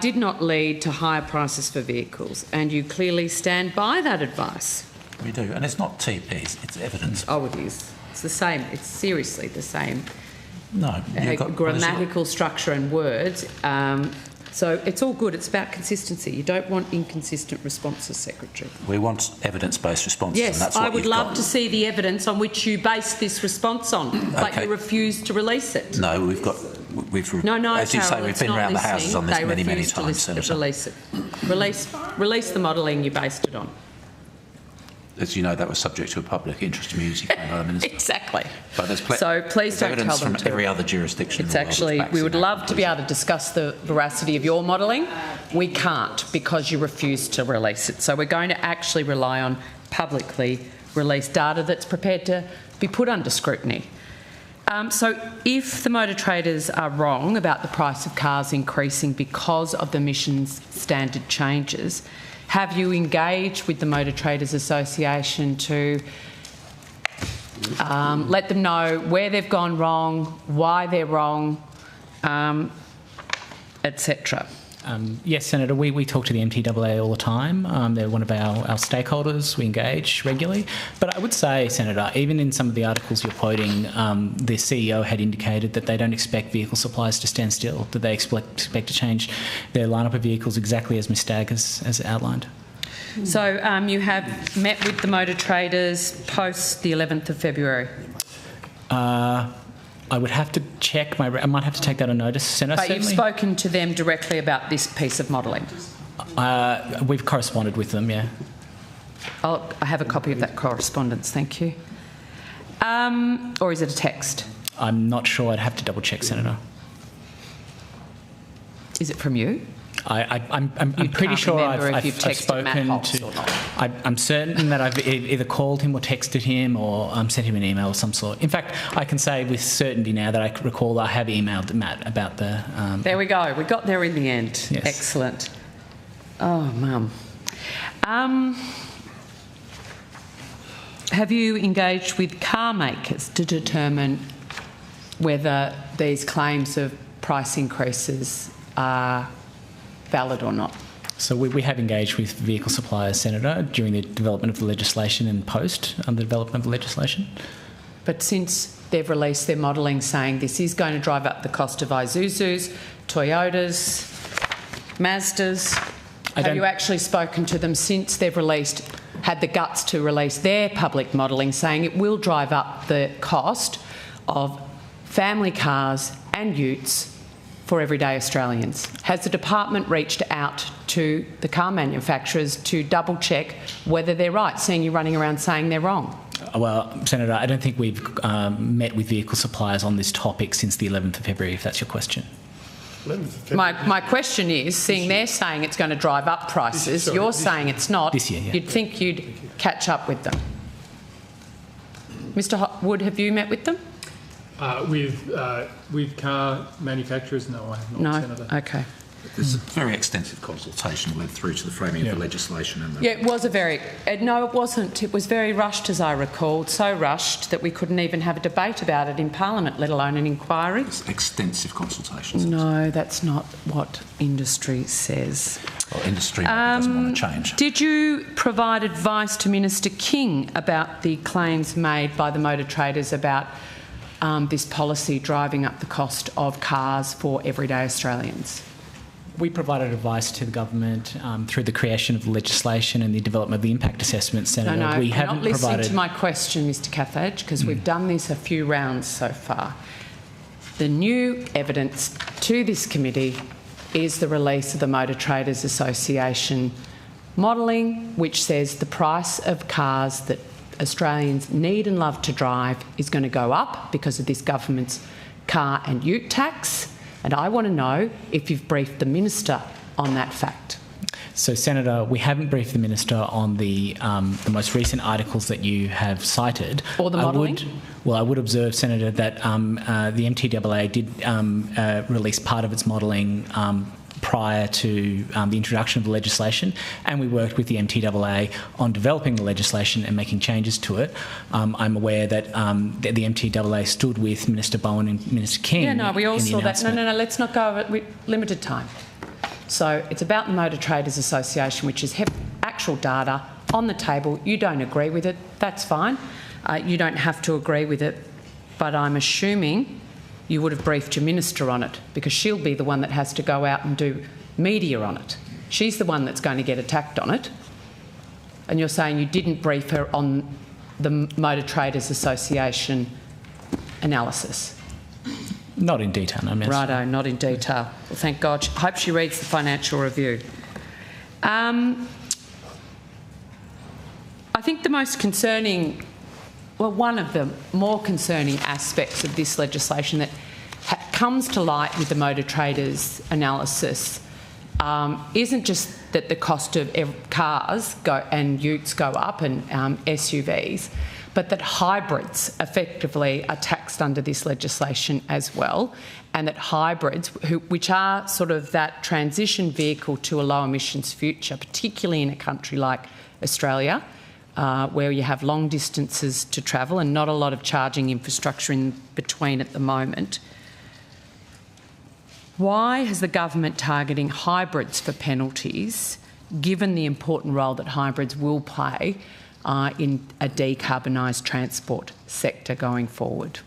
did not lead to higher prices for vehicles, and you clearly stand by that advice. We do, and it's not TPs, it's evidence. Oh, it is. It's the same. It's seriously the same. No, you've got grammatical structure and words. So it's all good. It's about consistency. You don't want inconsistent responses, Secretary. We want evidence-based responses. Yes, and that's what I would love to see the evidence on which you base this response on, but you refuse to release it. No, we've No, as you say, we've been around the houses on this many times, Senator. Release it. Release the modelling you based it on. As you know, that was subject to a public interest immunity claim by the Minister. Exactly. But there's so please don't evidence tell them from every other jurisdiction. It's actually, we would love to be able to discuss the veracity of your modelling. We can't because you refuse to release it. So we're going to actually rely on publicly released data that's prepared to be put under scrutiny. So if the motor traders are wrong about the price of cars increasing because of the emissions standard changes, have you engaged with the Motor Traders Association to let them know where they've gone wrong, why they're wrong, etc.? Yes, Senator, we talk to the MTAA all the time. They're one of our stakeholders. We engage regularly. But I would say, Senator, even in some of the articles you're quoting, the CEO had indicated that they don't expect vehicle suppliers to stand still, that they expect to change their lineup of vehicles exactly as Ms Stagg has outlined. So you have met with the motor traders post the 11th of February? I would have to check I might have to take that on notice, Senator. But you've spoken to them directly about this piece of modelling? We've corresponded with them, yeah. I have a copy of that correspondence, thank you. Or is it a text? I'm not sure. I'd have to double check, Senator. Is it from you? I'm pretty sure I've spoken to. I'm certain that I've either called him or texted him or sent him an email of some sort. In fact, I can say with certainty now that I recall I have emailed Matt about the. There we go. We got there in the end. Yes. Excellent. Oh, Mum. Have you engaged with car makers to determine whether these claims of price increases are valid or not? So we have engaged with vehicle suppliers, Senator, during the development of the legislation and post the development of the legislation. But since they've released their modelling saying this is going to drive up the cost of Isuzus, Toyotas, Mazdas, Have you actually spoken to them since they've had the guts to release their public modelling saying it will drive up the cost of family cars and utes for everyday Australians? Has the department reached out to the car manufacturers to double check whether they're right, seeing you running around saying they're wrong? Well, Senator, I don't think we've met with vehicle suppliers on this topic since the 11th of February, if that's your question. My question is, seeing they're saying it's going to drive up prices, you're saying it's not, this year, yeah. You'd think you'd catch up with them. Mr Wood, have you met with them? With car manufacturers, no, I have not, Senator. No? Okay. There's a very extensive consultation led through to the framing of the legislation. And it was no, it wasn't. It was very rushed, as I recall, so rushed that we couldn't even have a debate about it in Parliament, let alone an inquiry. Extensive consultations. No, that's not what industry says. Well, industry doesn't want to change. Did you provide advice to Minister King about the claims made by the motor traders about this policy driving up the cost of cars for everyday Australians? We provided advice to the government through the creation of the legislation and the development of the impact assessment, Senator. No, we you're haven't not listening provided... to my question, Mr Cathage, because we've done this a few rounds so far. The new evidence to this committee is the release of the Motor Traders Association modelling, which says the price of cars that Australians need and love to drive is going to go up because of this government's car and ute tax. And I want to know if you've briefed the minister on that fact. So, Senator, we haven't briefed the minister on the most recent articles that you have cited. Or the modelling? I would observe, Senator, that the MTAA did release part of its modelling prior to the introduction of the legislation, and we worked with the MTAA on developing the legislation and making changes to it. I'm aware that the MTAA stood with Minister Bowen and Minister King. Yeah, no, we all saw that. No, let's not go over it. With limited time. So it's about the Motor Traders Association, which is actual data on the table. You don't agree with it, that's fine. You don't have to agree with it, but I'm assuming you would have briefed your minister on it, because she'll be the one that has to go out and do media on it. She's the one that's going to get attacked on it. And you're saying you didn't brief her on the Motor Traders Association analysis? Not in detail, no, Minister. Righto, not in detail. Well, thank God. I hope she reads the Financial Review. I think the most concerning, well, one of the more concerning aspects of this legislation that comes to light with the Motor Traders analysis isn't just that the cost of cars and utes go up and SUVs, but that hybrids effectively are taxed under this legislation as well, and that hybrids, which are sort of that transition vehicle to a low emissions future, particularly in a country like Australia, where you have long distances to travel and not a lot of charging infrastructure in between at the moment. Why is the government targeting hybrids for penalties, given the important role that hybrids will play in a decarbonised transport sector going forward?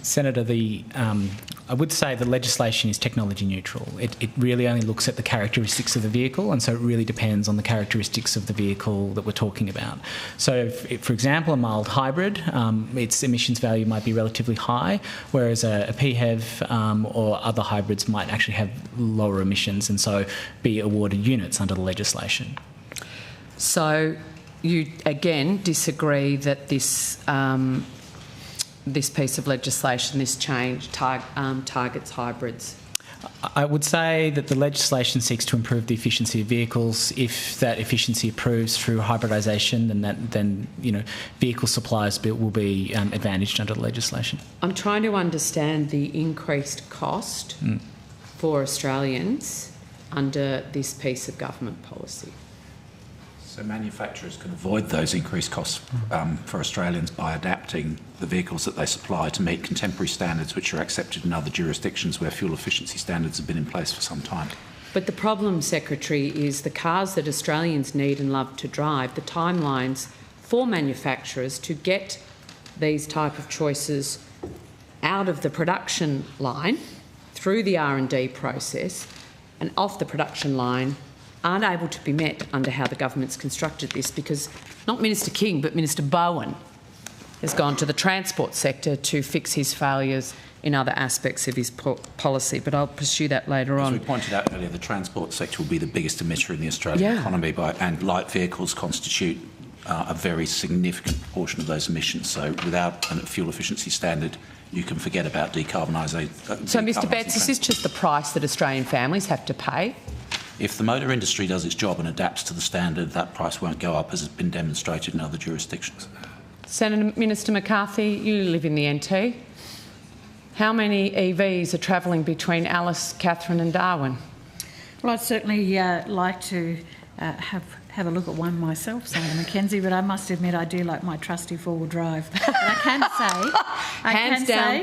Senator, I would say the legislation is technology neutral. It really only looks at the characteristics of the vehicle, and so it really depends on the characteristics of the vehicle that we're talking about. So, for example, a mild hybrid, its emissions value might be relatively high, whereas a PHEV or other hybrids might actually have lower emissions and so be awarded units under the legislation. So you, again, disagree that this piece of legislation, this change, targets hybrids? I would say that the legislation seeks to improve the efficiency of vehicles. If that efficiency improves through hybridisation, then vehicle suppliers will be advantaged under the legislation. I'm trying to understand the increased cost for Australians under this piece of government policy. So manufacturers can avoid those increased costs for Australians by adapting the vehicles that they supply to meet contemporary standards which are accepted in other jurisdictions where fuel efficiency standards have been in place for some time. But the problem, Secretary, is the cars that Australians need and love to drive, the timelines for manufacturers to get these type of choices out of the production line through the R&D process and off the production line aren't able to be met under how the government's constructed this, because not Minister King but Minister Bowen has gone to the transport sector to fix his failures in other aspects of his policy, but I'll pursue that later on. As we pointed out earlier, the transport sector will be the biggest emitter in the Australian economy, and light vehicles constitute a very significant proportion of those emissions. So without a fuel efficiency standard, you can forget about decarbonisation. So, Mr Betts, is this just the price that Australian families have to pay? If the motor industry does its job and adapts to the standard, that price won't go up, as has been demonstrated in other jurisdictions. Senator Minister McCarthy, you live in the NT. How many EVs are travelling between Alice, Catherine and Darwin? Well, I'd certainly like to have a look at one myself, Senator Mackenzie, but I must admit I do like my trusty four-wheel drive. But I can say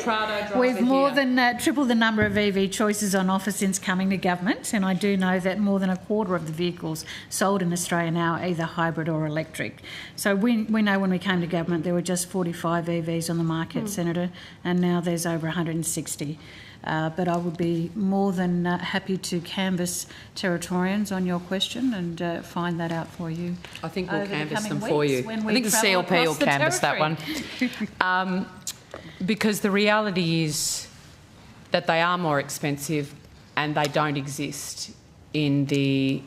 we've more than tripled the number of EV choices on offer since coming to government, and I do know that more than a quarter of the vehicles sold in Australia now are either hybrid or electric. So we know when we came to government there were just 45 EVs on the market, Senator, and now there's over 160. But I would be more than happy to canvass Territorians on your question and find that out for you. I think we'll canvass them for you. I think the CLP will canvass that one. Because the reality is that they are more expensive and they don't exist in the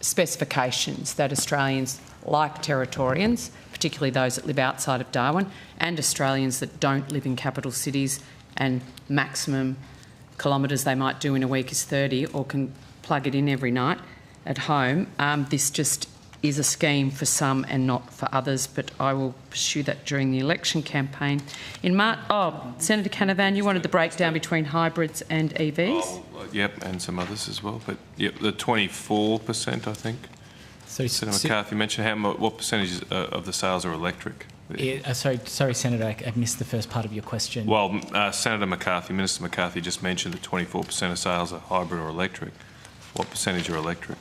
specifications that Australians like Territorians, particularly those that live outside of Darwin, and Australians that don't live in capital cities and maximum kilometres they might do in a week is 30 or can plug it in every night at home. This just is a scheme for some and not for others, but I will pursue that during the election campaign. In March, Senator Canavan, you wanted the breakdown between hybrids and EVs? Yep, and some others as well, but yep, the 24%, I think. So Senator McCarthy mentioned what percentage of the sales are electric? Yeah, sorry, Senator, I missed the first part of your question. Well, Senator McCarthy, Minister McCarthy just mentioned that 24% of sales are hybrid or electric. What percentage are electric?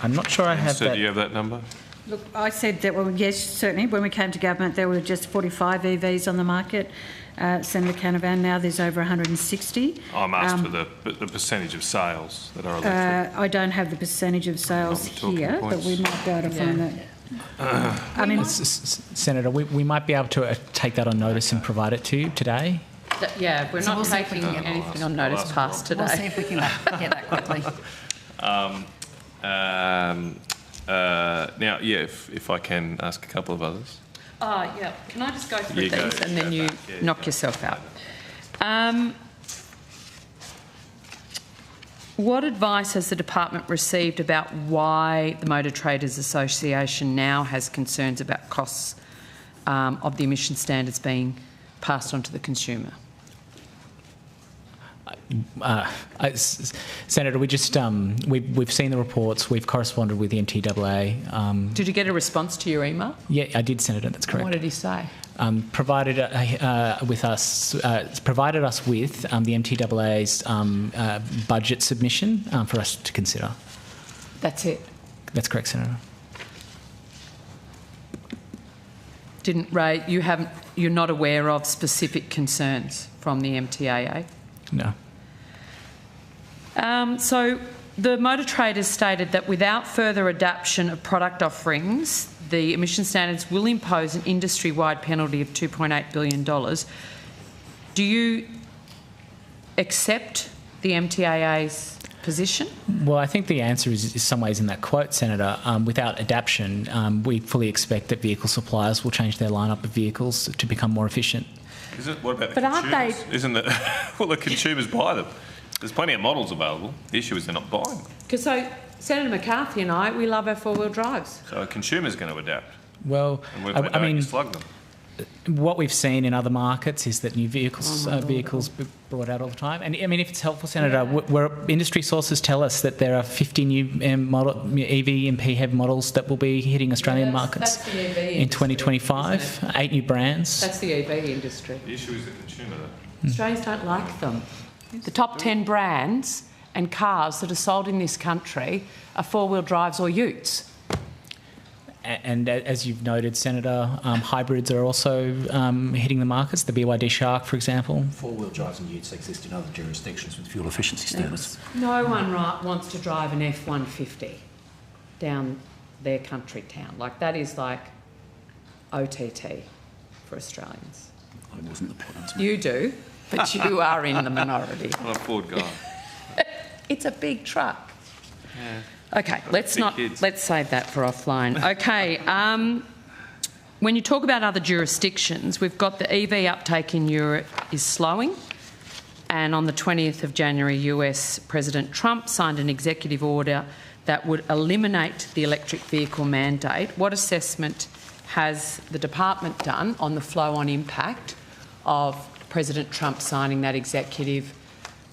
I'm not sure I have that. So do you have that number? Look, I said that, well, yes, certainly. When we came to government, there were just 45 EVs on the market. Senator Canavan, now there's over 160. I'm asked for the percentage of sales that are electric. I don't have the percentage of sales here, but we might be able to find that. I mean, Senator, we might be able to take that on notice and provide it to you today. Yeah, we're not taking anything on notice past today. We'll see if we can get that quickly. Now, yeah, if I can ask a couple of others. Oh, yeah. Can I just go through these and then you knock yourself out? What advice has the department received about why the Motor Traders Association now has concerns about costs of the emission standards being passed on to the consumer? Senator, we just we've seen the reports. We've corresponded with the NTAA. Did you get a response to your email? Yeah, I did, Senator. That's correct. What did he say? Provided us with the NTAA's budget submission for us to consider. That's it. That's correct, Senator. You're not aware of specific concerns from the MTAA? No. So the Motor Traders stated that without further adaptation of product offerings, the emission standards will impose an industry-wide penalty of $2.8 billion. Do you accept the MTAA's position? Well, I think the answer is some ways in that quote, Senator. Without adaptation, we fully expect that vehicle suppliers will change their lineup of vehicles to become more efficient. What about the consumers? Isn't it? Well, the consumers buy them. There's plenty of models available. The issue is they're not buying them. Because Senator McCarthy and we love our four-wheel drives. So a consumer's going to adapt. Well, I mean, slug them. What we've seen in other markets is that new vehicles brought out all the time. And I mean, if it's helpful, Senator, where industry sources tell us that there are 50 new EV and PHEV models that will be hitting Australian markets in 2025. 8 new brands. That's the EV industry. The issue is the consumer, though. Australians don't like them. The top 10 brands and cars that are sold in this country are four-wheel drives or utes. And as you've noted, Senator, hybrids are also hitting the markets. The BYD Shark, for example. Four-wheel drives and utes exist in other jurisdictions with fuel efficiency standards. No one wants to drive an F-150 down their country town. Like, that is like OTT for Australians. I wasn't the point. You do, but you are in the minority. I'm a Ford guy. It's a big truck. Yeah. Okay, let's save that for offline. Okay, when you talk about other jurisdictions, we've got the EV uptake in Europe is slowing, and on the 20th of January, US President Trump signed an executive order that would eliminate the electric vehicle mandate. What assessment has the department done on the flow-on impact of President Trump signing that executive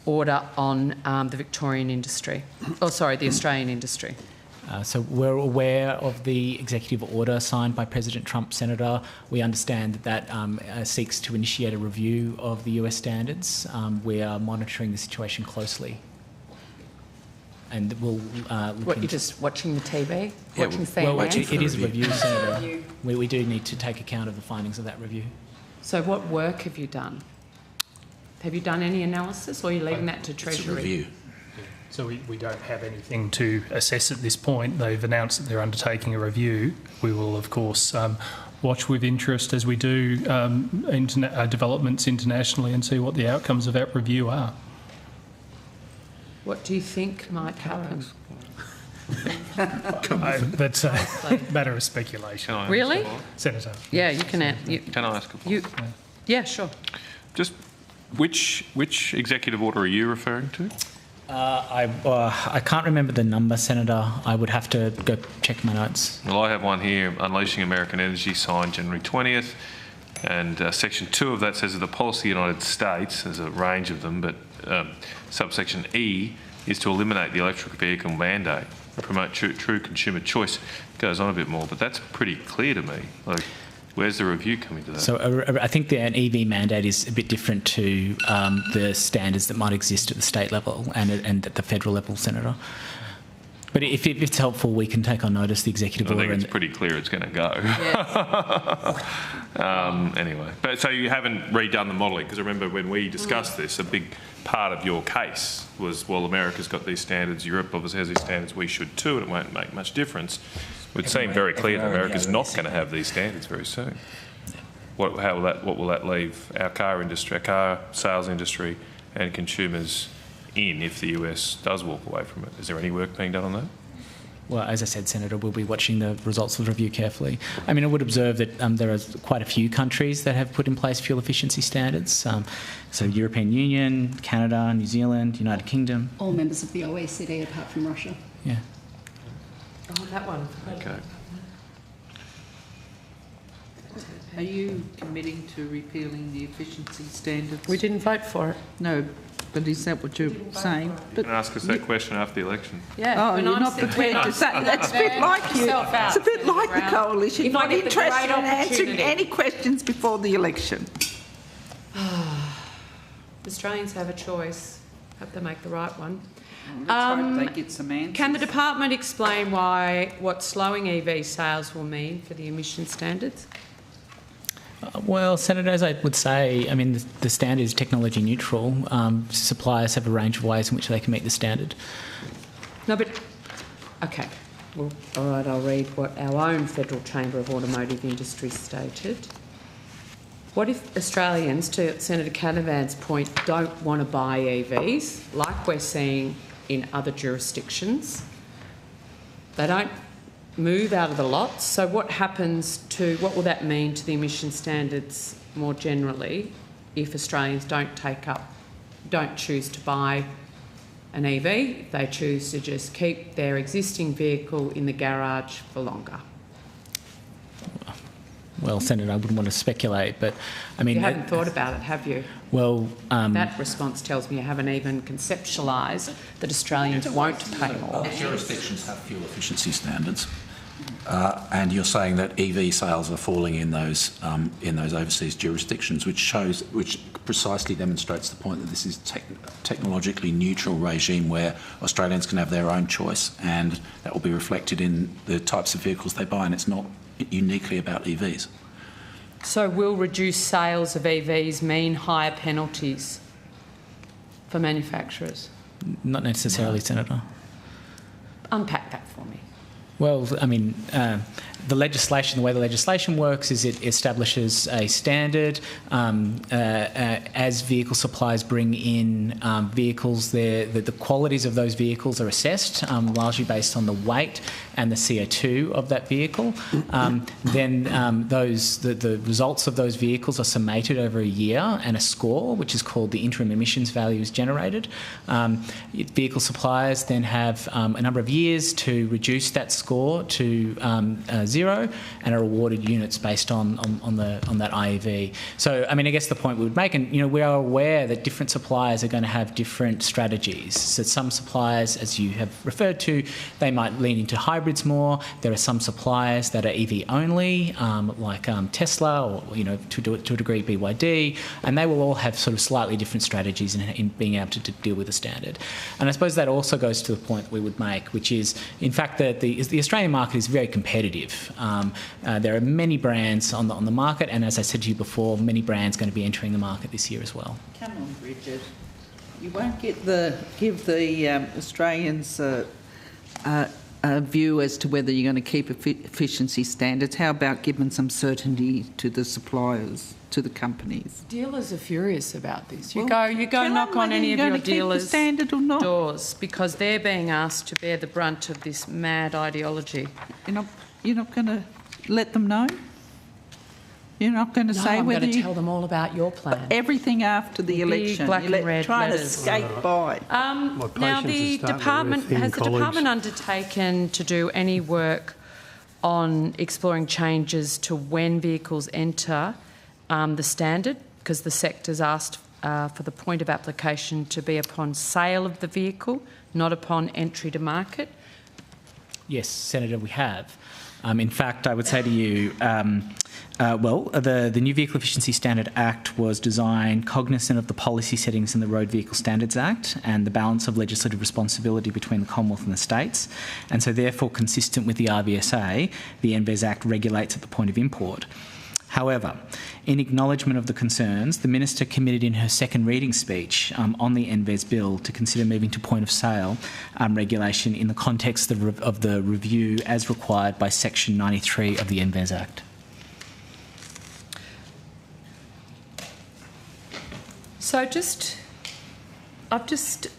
order on the Victorian industry? Oh, sorry, the Australian industry. So we're aware of the executive order signed by President Trump, Senator. We understand that seeks to initiate a review of the US standards. We are monitoring the situation closely. And we'll what, you're just watching the TV? Yeah, watching CNN? Well, it is a review, Senator. We do need to take account of the findings of that review. So what work have you done? Have you done any analysis, or are you leaving that to Treasury? It's a review. So we don't have anything to assess at this point. They've announced that they're undertaking a review. We will, of course, watch with interest as we do developments internationally and see what the outcomes of that review are. What do you think might happen? That's a matter of speculation. Really? Senator. Yeah, you can. Can I ask a follow-up? Yeah, sure. Just which executive order are you referring to? I can't remember the number, Senator. I would have to go check my notes. Well, I have one here, Unleashing American Energy, signed January 20th. And Section 2 of that says that the policy of the United States, there's a range of them, but subsection E is to eliminate the electric vehicle mandate, promote true consumer choice. It goes on a bit more, but that's pretty clear to me. Like, where's the review coming to that? So I think an EV mandate is a bit different to the standards that might exist at the state level and at the federal level, Senator. But if it's helpful, we can take on notice the executive order. I think it's pretty clear it's going to go. Yes. Anyway, but so you haven't redone the modelling, because I remember when we discussed this, a big part of your case was, well, America's got these standards, Europe obviously has these standards, we should too, and it won't make much difference. It would seem very clear that America's not going to have these standards very soon. What will that leave our car industry, our car sales industry, and consumers in if the US does walk away from it? Is there any work being done on that? Well, as I said, Senator, we'll be watching the results of the review carefully. I mean, I would observe that there are quite a few countries that have put in place fuel efficiency standards. So European Union, Canada, New Zealand, United Kingdom. All members of the OECD apart from Russia. Yeah. Oh, that one. Okay. Are you committing to repealing the efficiency standards? We didn't vote for it. No, but is that what you're saying? You can ask us that question after the election. Yeah. Oh, you're not prepared to say. That's a bit like you. It's a bit like the coalition. If I Not get the interested great in answering opportunity. any questions before the election. Australians have a choice. Hope they make the right one. Let's hope they get some answers. Can the department explain what slowing EV sales will mean for the emission standards? Well, Senator, as I would say, I mean, the standard is technology neutral. Suppliers have a range of ways in which they can meet the standard. No, but... Okay. Well, all right, I'll read what our own Federal Chamber of Automotive Industry stated. What if Australians, to Senator Canavan's point, don't want to buy EVs, like we're seeing in other jurisdictions? They don't move out of the lots. So what will that mean to the emission standards more generally if Australians don't choose to buy an EV, if they choose to just keep their existing vehicle in the garage for longer? Well, Senator, I wouldn't want to speculate, but I mean... You haven't thought about it, have you? Well... that response tells me you haven't even conceptualised that Australians won't pay more. Other jurisdictions have fuel efficiency standards. And you're saying that EV sales are falling in those overseas jurisdictions, which precisely demonstrates the point that this is technologically neutral regime where Australians can have their own choice, and that will be reflected in the types of vehicles they buy, and it's not uniquely about EVs. So will reduced sales of EVs mean higher penalties for manufacturers? Not necessarily, Senator. Unpack that for me. Well, I mean, the way the legislation works is it establishes a standard. As vehicle suppliers bring in vehicles, the qualities of those vehicles are assessed, largely based on the weight and the CO2 of that vehicle. Then the results of those vehicles are summated over a year, and a score, which is called the interim emissions value, is generated. Vehicle suppliers then have a number of years to reduce that score to zero, and are awarded units based on that IEV. So, I mean, I guess the point we would make, and we are aware that different suppliers are going to have different strategies. So some suppliers, as you have referred to, they might lean into hybrids more. There are some suppliers that are EV only, like Tesla, or to a degree BYD, and they will all have sort of slightly different strategies in being able to deal with the standard. And I suppose that also goes to the point that we would make, which is, in fact, that the Australian market is very competitive. There are many brands on the market, and as I said to you before, many brands going to be entering the market this year as well. Come on, Bridget. You won't give the Australians a view as to whether you're going to keep efficiency standards. How about giving some certainty to the suppliers, to the companies? Dealers are furious about this. You go knock on any of your dealers' doors, because they're being asked to bear the brunt of this mad ideology. You're not going to let them know? You're not going to say I'm whether going to tell them all about your plan. Everything after the election. Black and red trying letters. to skate by. Now, the department has the department undertaken to do any work on exploring changes to when vehicles enter the standard, because the sector's asked for the point of application to be upon sale of the vehicle, not upon entry to market? Yes, Senator, we have. In fact, I would say to you, the new Vehicle Efficiency Standard Act was designed cognizant of the policy settings in the Road Vehicle Standards Act and the balance of legislative responsibility between the Commonwealth and the states, and so therefore consistent with the RVSA, the NVES Act regulates at the point of import. However, in acknowledgement of the concerns, the Minister committed in her second reading speech on the NVES bill to consider moving to point of sale regulation in the context of the review as required by Section 93 of the NVES Act. So I've just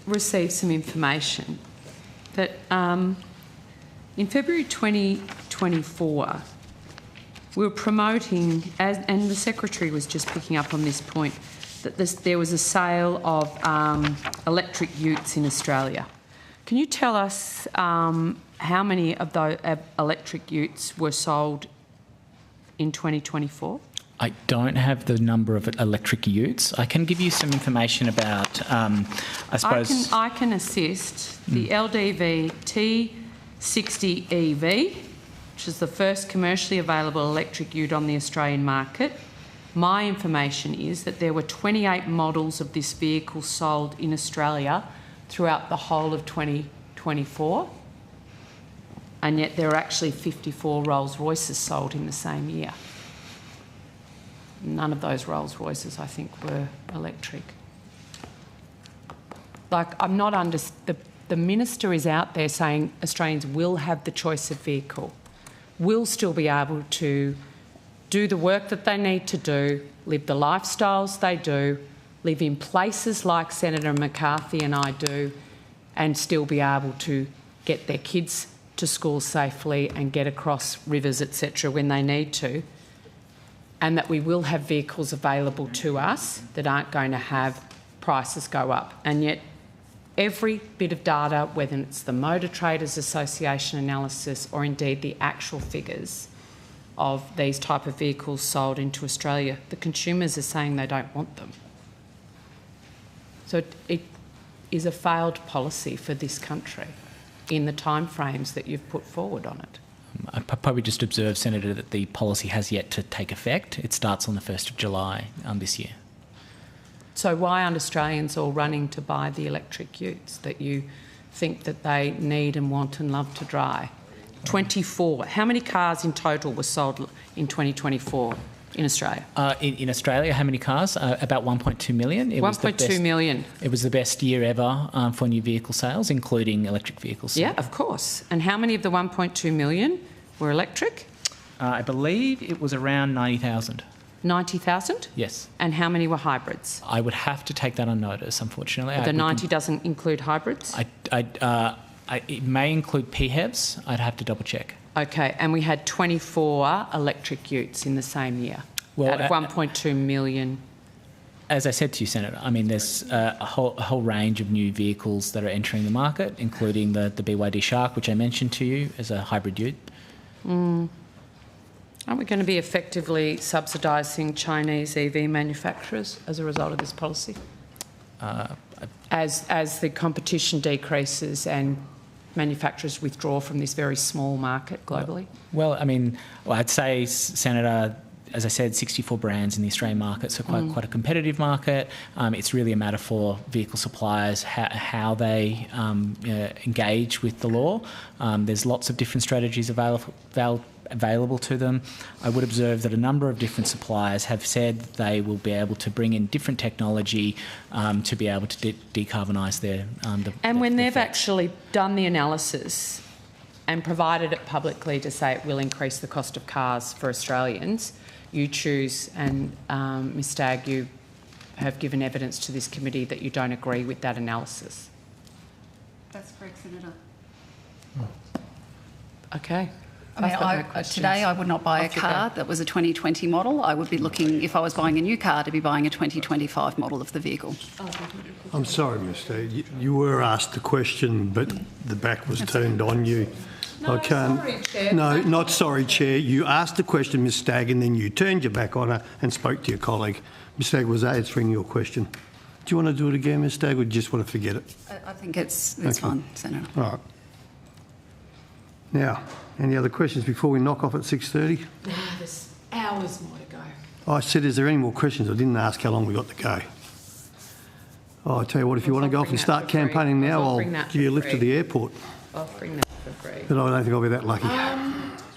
received some information that in February 2024, we were promoting, and the Secretary was just picking up on this point, that there was a sale of electric utes in Australia. Can you tell us how many of those electric utes were sold in 2024? I don't have the number of electric utes. I can give you some information about, I suppose... I can assist. The LDV T60 EV, which is the first commercially available electric ute on the Australian market. My information is that there were 28 models of this vehicle sold in Australia throughout the whole of 2024, and yet there are actually 54 Rolls-Royces sold in the same year. None of those Rolls-Royces, I think, were electric. The Minister is out there saying Australians will have the choice of vehicle, will still be able to do the work that they need to do, live the lifestyles they do, live in places like Senator McCarthy and I do, and still be able to get their kids to school safely and get across rivers, etc., when they need to, and that we will have vehicles available to us that aren't going to have prices go up. And yet every bit of data, whether it's the Motor Traders Association analysis or indeed the actual figures of these type of vehicles sold into Australia, the consumers are saying they don't want them. So it is a failed policy for this country in the timeframes that you've put forward on it. I probably just observe, Senator, that the policy has yet to take effect. It starts on the 1st of July this year. So why aren't Australians all running to buy the electric utes that you think that they need and want and love to drive? 24. How many cars in total were sold in 2024 in Australia? In Australia, how many cars? About 1.2 million. 1.2 million. It was the best year ever for new vehicle sales, including electric vehicles. Yeah, of course. And how many of the 1.2 million were electric? I believe it was around 90,000. 90,000? Yes. And how many were hybrids? I would have to take that on notice, unfortunately. The 90 doesn't include hybrids? It may include PHEVs. I'd have to double check. Okay, and we had 24 electric utes in the same year, out of 1.2 million. As I said to you, Senator, I mean, there's a whole range of new vehicles that are entering the market, including the BYD Shark, which I mentioned to you as a hybrid ute. Aren't we going to be effectively subsidising Chinese EV manufacturers as a result of this policy? As the competition decreases and manufacturers withdraw from this very small market globally? Well, I mean, I'd say, Senator, as I said, 64 brands in the Australian market, so quite a competitive market. It's really a matter for vehicle suppliers how they engage with the law. There's lots of different strategies available to them. I would observe that a number of different suppliers have said they will be able to bring in different technology to be able to decarbonise their... and when they've actually done the analysis and provided it publicly to say it will increase the cost of cars for Australians, you choose, and Ms Stagg, you have given evidence to this committee that you don't agree with that analysis. That's correct, Senator. Okay. Today I would not buy a car that was a 2020 model. I would be looking, if I was buying a new car, to be buying a 2025 model of the vehicle. I'm sorry, Mr. You were asked the question, but the back was turned on you. No, I can't. Sorry, Chair. No, not sorry, Chair. You asked the question, Ms Stagg, and then you turned your back on her and spoke to your colleague. Ms Stagg was answering your question. Do you want to do it again, Ms Stagg, or do you just want to forget it? I think it's fine, Senator. All right. Now, any other questions before we knock off at 6:30? There's hours more to go. I said, is there any more questions? I didn't ask how long we got to go. Oh, I tell you what, if you want to go off and start campaigning now, I'll give you a lift to the airport. I'll bring that for free. But I don't think I'll be that lucky.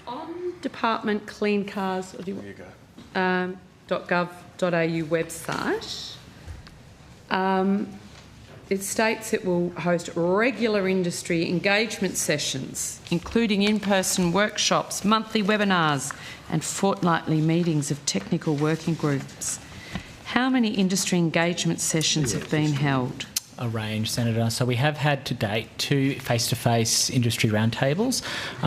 On Department Clean Cars, .gov.au website, it states it will host regular industry engagement sessions, including in-person workshops, monthly webinars and fortnightly meetings of technical working groups. How many industry engagement sessions have been held? A range, Senator. So we have had to date 2 face-to-face industry roundtables.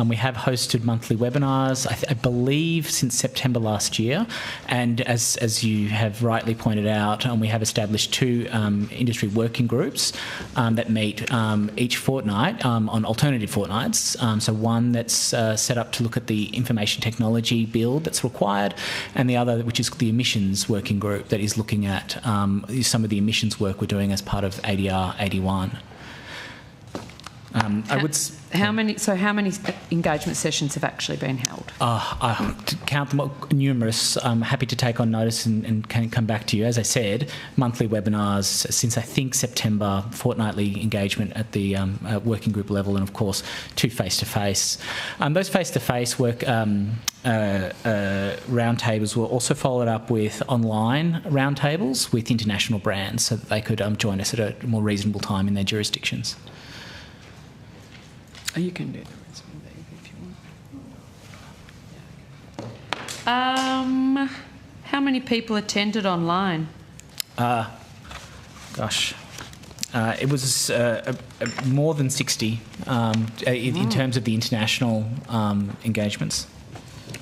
We have hosted monthly webinars, I believe, since September last year. And as you have rightly pointed out, we have established 2 industry working groups that meet each fortnight on alternative fortnights. So one that's set up to look at the information technology build that's required, and the other, which is the emissions working group, that is looking at some of the emissions work we're doing as part of AD.R.C.A 81. How many engagement sessions have actually been held? I count them numerous. I'm happy to take on notice and can come back to you. As I said, monthly webinars since I think September, fortnightly engagement at the working group level, and of course 2 face-to-face. Those face-to-face work roundtables were also followed up with online roundtables with international brands so that they could join us at a more reasonable time in their jurisdictions. You can do the if you want. How many people attended online? It was more than 60 in terms of the international engagements.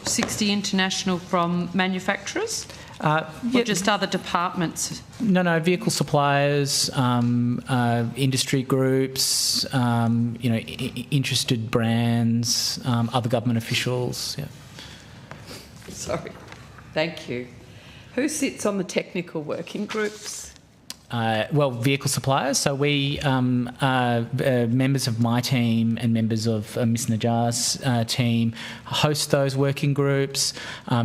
60 international from manufacturers? Or just other departments? No, vehicle suppliers, industry groups, interested brands, other government officials. Yeah. Sorry. Thank you. Who sits on the technical working groups? Vehicle suppliers. So we, members of my team and members of Ms Najjar's team, host those working groups.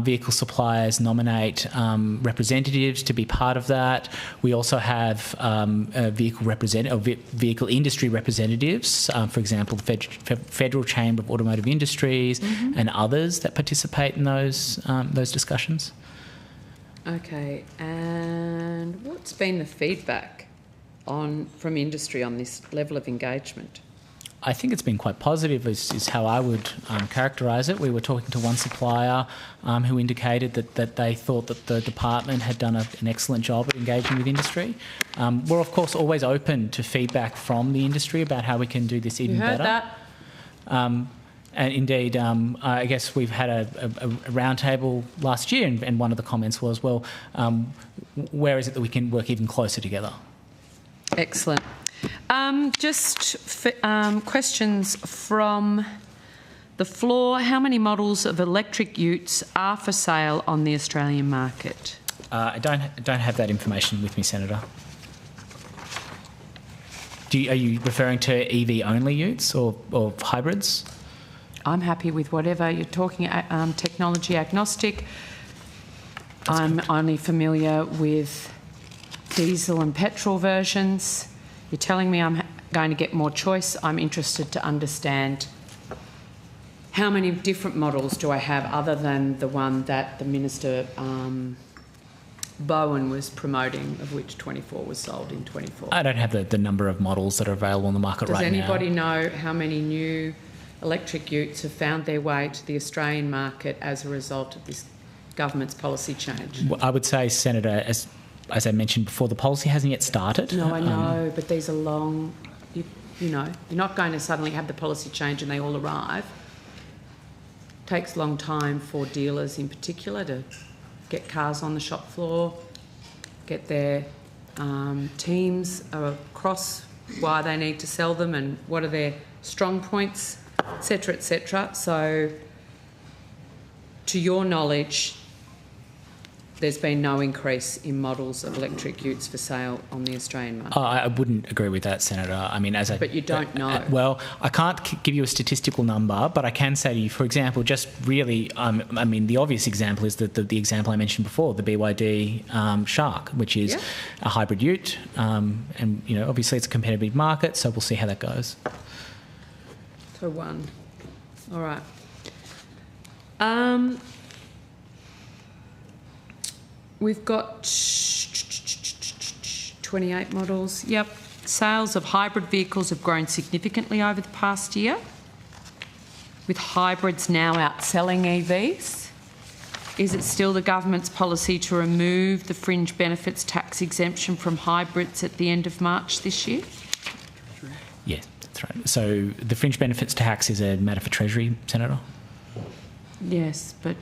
Vehicle suppliers nominate representatives to be part of that. We also have vehicle industry representatives, for example, the Federal Chamber of Automotive Industries and others that participate in those discussions. Okay, and what's been the feedback from industry on this level of engagement? I think it's been quite positive, is how I would characterise it. We were talking to one supplier who indicated that they thought that the department had done an excellent job at engaging with industry. We're, of course, always open to feedback from the industry about how we can do this even better. You heard that? And indeed, I guess we've had a roundtable last year, and one of the comments was, well, where is it that we can work even closer together? Excellent. Questions from the floor. How many models of electric utes are for sale on the Australian market? I don't have that information with me, Senator. Are you referring to EV-only utes or hybrids? I'm happy with whatever. You're talking technology agnostic. I'm only familiar with diesel and petrol versions. You're telling me I'm going to get more choice. I'm interested to understand how many different models do I have other than the one that the Minister Bowen was promoting, of which 24 was sold in 24. I don't have the number of models that are available on the market right now. Does anybody know how many new electric utes have found their way to the Australian market as a result of this government's policy change? Well, I would say, Senator, as I mentioned before, the policy hasn't yet started. No, I know, but these are long, you know, you're not going to suddenly have the policy change and they all arrive. It takes a long time for dealers in particular to get cars on the shop floor, get their teams across why they need to sell them and what are their strong points, etc., etc. So, to your knowledge, there's been no increase in models of electric utes for sale on the Australian market. I wouldn't agree with that, Senator. I mean, but you don't know. Well, I can't give you a statistical number, but I can say to you, for example, just really, I mean, the obvious example is the example I mentioned before, the BYD Shark, which is a hybrid ute, and you know, obviously it's a competitive market, so we'll see how that goes. So one. All right. We've got 28 models. Yep. Sales of hybrid vehicles have grown significantly over the past year, with hybrids now outselling EVs. Is it still the government's policy to remove the fringe benefits tax exemption from hybrids at the end of March this year? Yes, that's right. So the fringe benefits tax is a matter for Treasury, Senator? Yes, but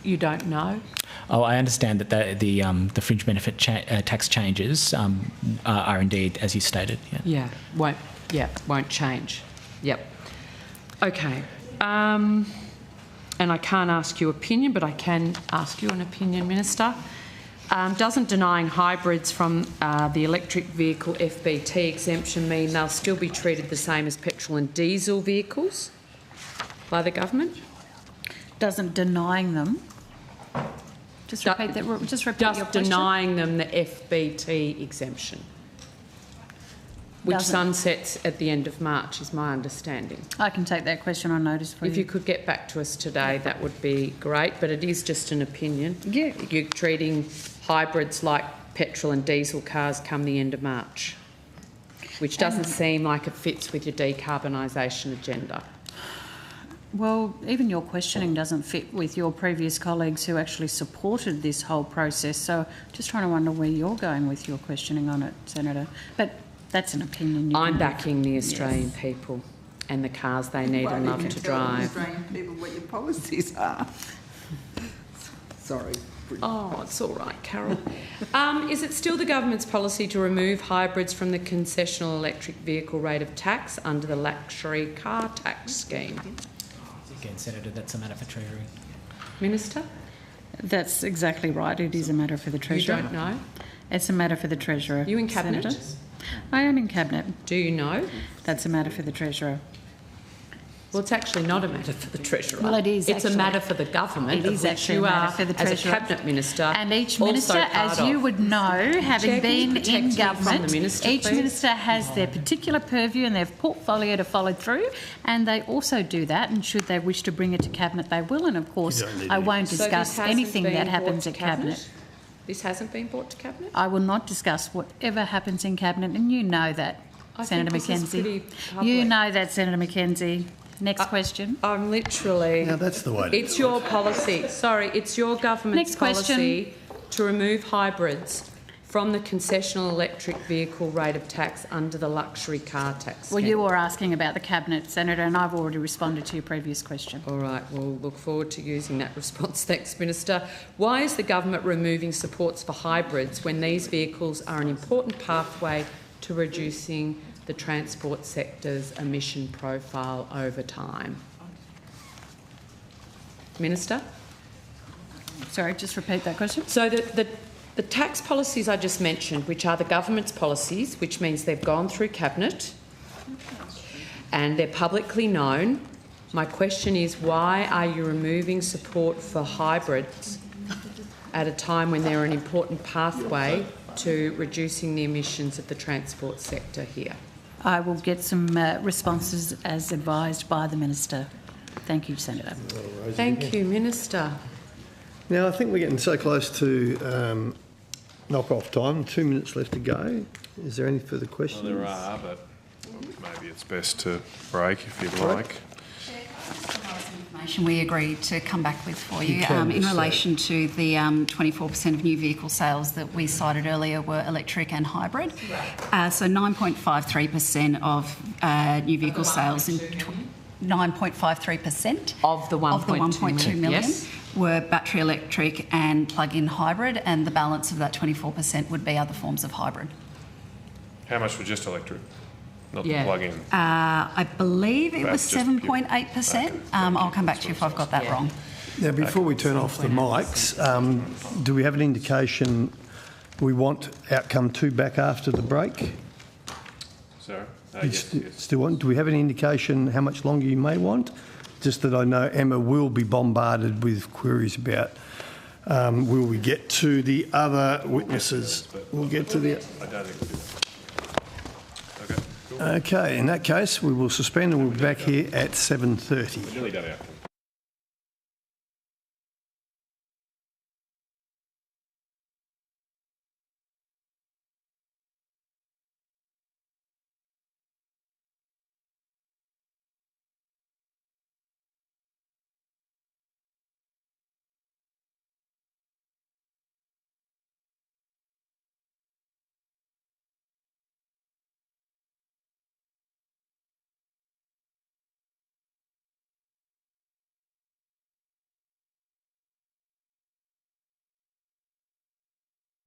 you don't know? Oh, I understand that the fringe benefit tax changes are indeed, as you stated. Yeah, won't change. Yep. Okay. And I can't ask you opinion, but I can ask you an opinion, Minister. Doesn't denying hybrids from the electric vehicle FBT exemption mean they'll still be treated the same as petrol and diesel vehicles by the government? Doesn't denying them. Just repeat your question. Just denying them the FBT exemption, which sunsets at the end of March, is my understanding. I can take that question on notice for you. If you could get back to us today, that would be great, but it is just an opinion. Yeah. You're treating hybrids like petrol and diesel cars come the end of March, which doesn't seem like it fits with your decarbonisation agenda. Well, even your questioning doesn't fit with your previous colleagues who actually supported this whole process. So just trying to wonder where you're going with your questioning on it, Senator. But that's an opinion. I'm backing the Australian people and the cars they need and love to drive. Australian people what your policies are. Sorry. Oh, it's all right, Carol. Is it still the government's policy to remove hybrids from the concessional electric vehicle rate of tax under the luxury car tax scheme? Again, Senator, that's a matter for Treasury. Minister? That's exactly right. It is a matter for the Treasury. You don't know? It's a matter for the Treasurer. You in Cabinet? Senator. I am in Cabinet. Do you know? That's a matter for the Treasurer. Well, it's actually not a matter for the Treasurer. Well, it is. It's actually a matter for the government. It is actually a matter for the Treasurer. As a Cabinet Minister. And each Minister, as you would know, having been in government, each Minister has their particular purview and their portfolio to follow through, and they also do that, and should they wish to bring it to Cabinet, they will. And, of course, I won't discuss anything that happens at Cabinet. This hasn't been brought to Cabinet? I will not discuss whatever happens in Cabinet, and you know that, Senator Mackenzie. You know that, Senator Mackenzie. Next question. I'm literally... Now that's the way to It's your policy. Sorry, it's your government's policy to remove hybrids from the concessional electric vehicle rate of tax under the luxury car tax scheme. Well, you were asking about the Cabinet, Senator, and I've already responded to your previous question. All right, we'll look forward to using that response. Thanks, Minister. Why is the government removing supports for hybrids when these vehicles are an important pathway to reducing the transport sector's emission profile over time? Minister? Sorry, just repeat that question. So the tax policies I just mentioned, which are the government's policies, which means they've gone through Cabinet and they're publicly known. My question is, why are you removing support for hybrids at a time when they're an important pathway to reducing the emissions of the transport sector here? I will get some responses as advised by the Minister. Thank you, Senator. Thank you, Minister. Now, I think we're getting so close to knock-off time. 2 minutes left to go. Is there any further questions? Well, there are, but maybe it's best to break if you'd like. Information we agreed to come back with for you in relation to the 24% of new vehicle sales that we cited earlier were electric and hybrid. So 9.53% of new vehicle sales in 9.53% of the 1.2 million yes, were battery electric and plug-in hybrid, and the balance of that 24% would be other forms of hybrid. How much for just electric? Not the plug-in? I believe it was 7.8%. I'll come back to you if I've got that wrong. Now, before we turn off the mics, do we have an indication we want outcome 2 back after the break? Sorry? Yes. Still want? Do we have any indication how much longer you may want? Just that I know Emma will be bombarded with queries about will we get to the other witnesses? We'll get to the... I don't think we'll do that. Okay, in that case, we will suspend and we'll be back here at 7:30. Nearly done our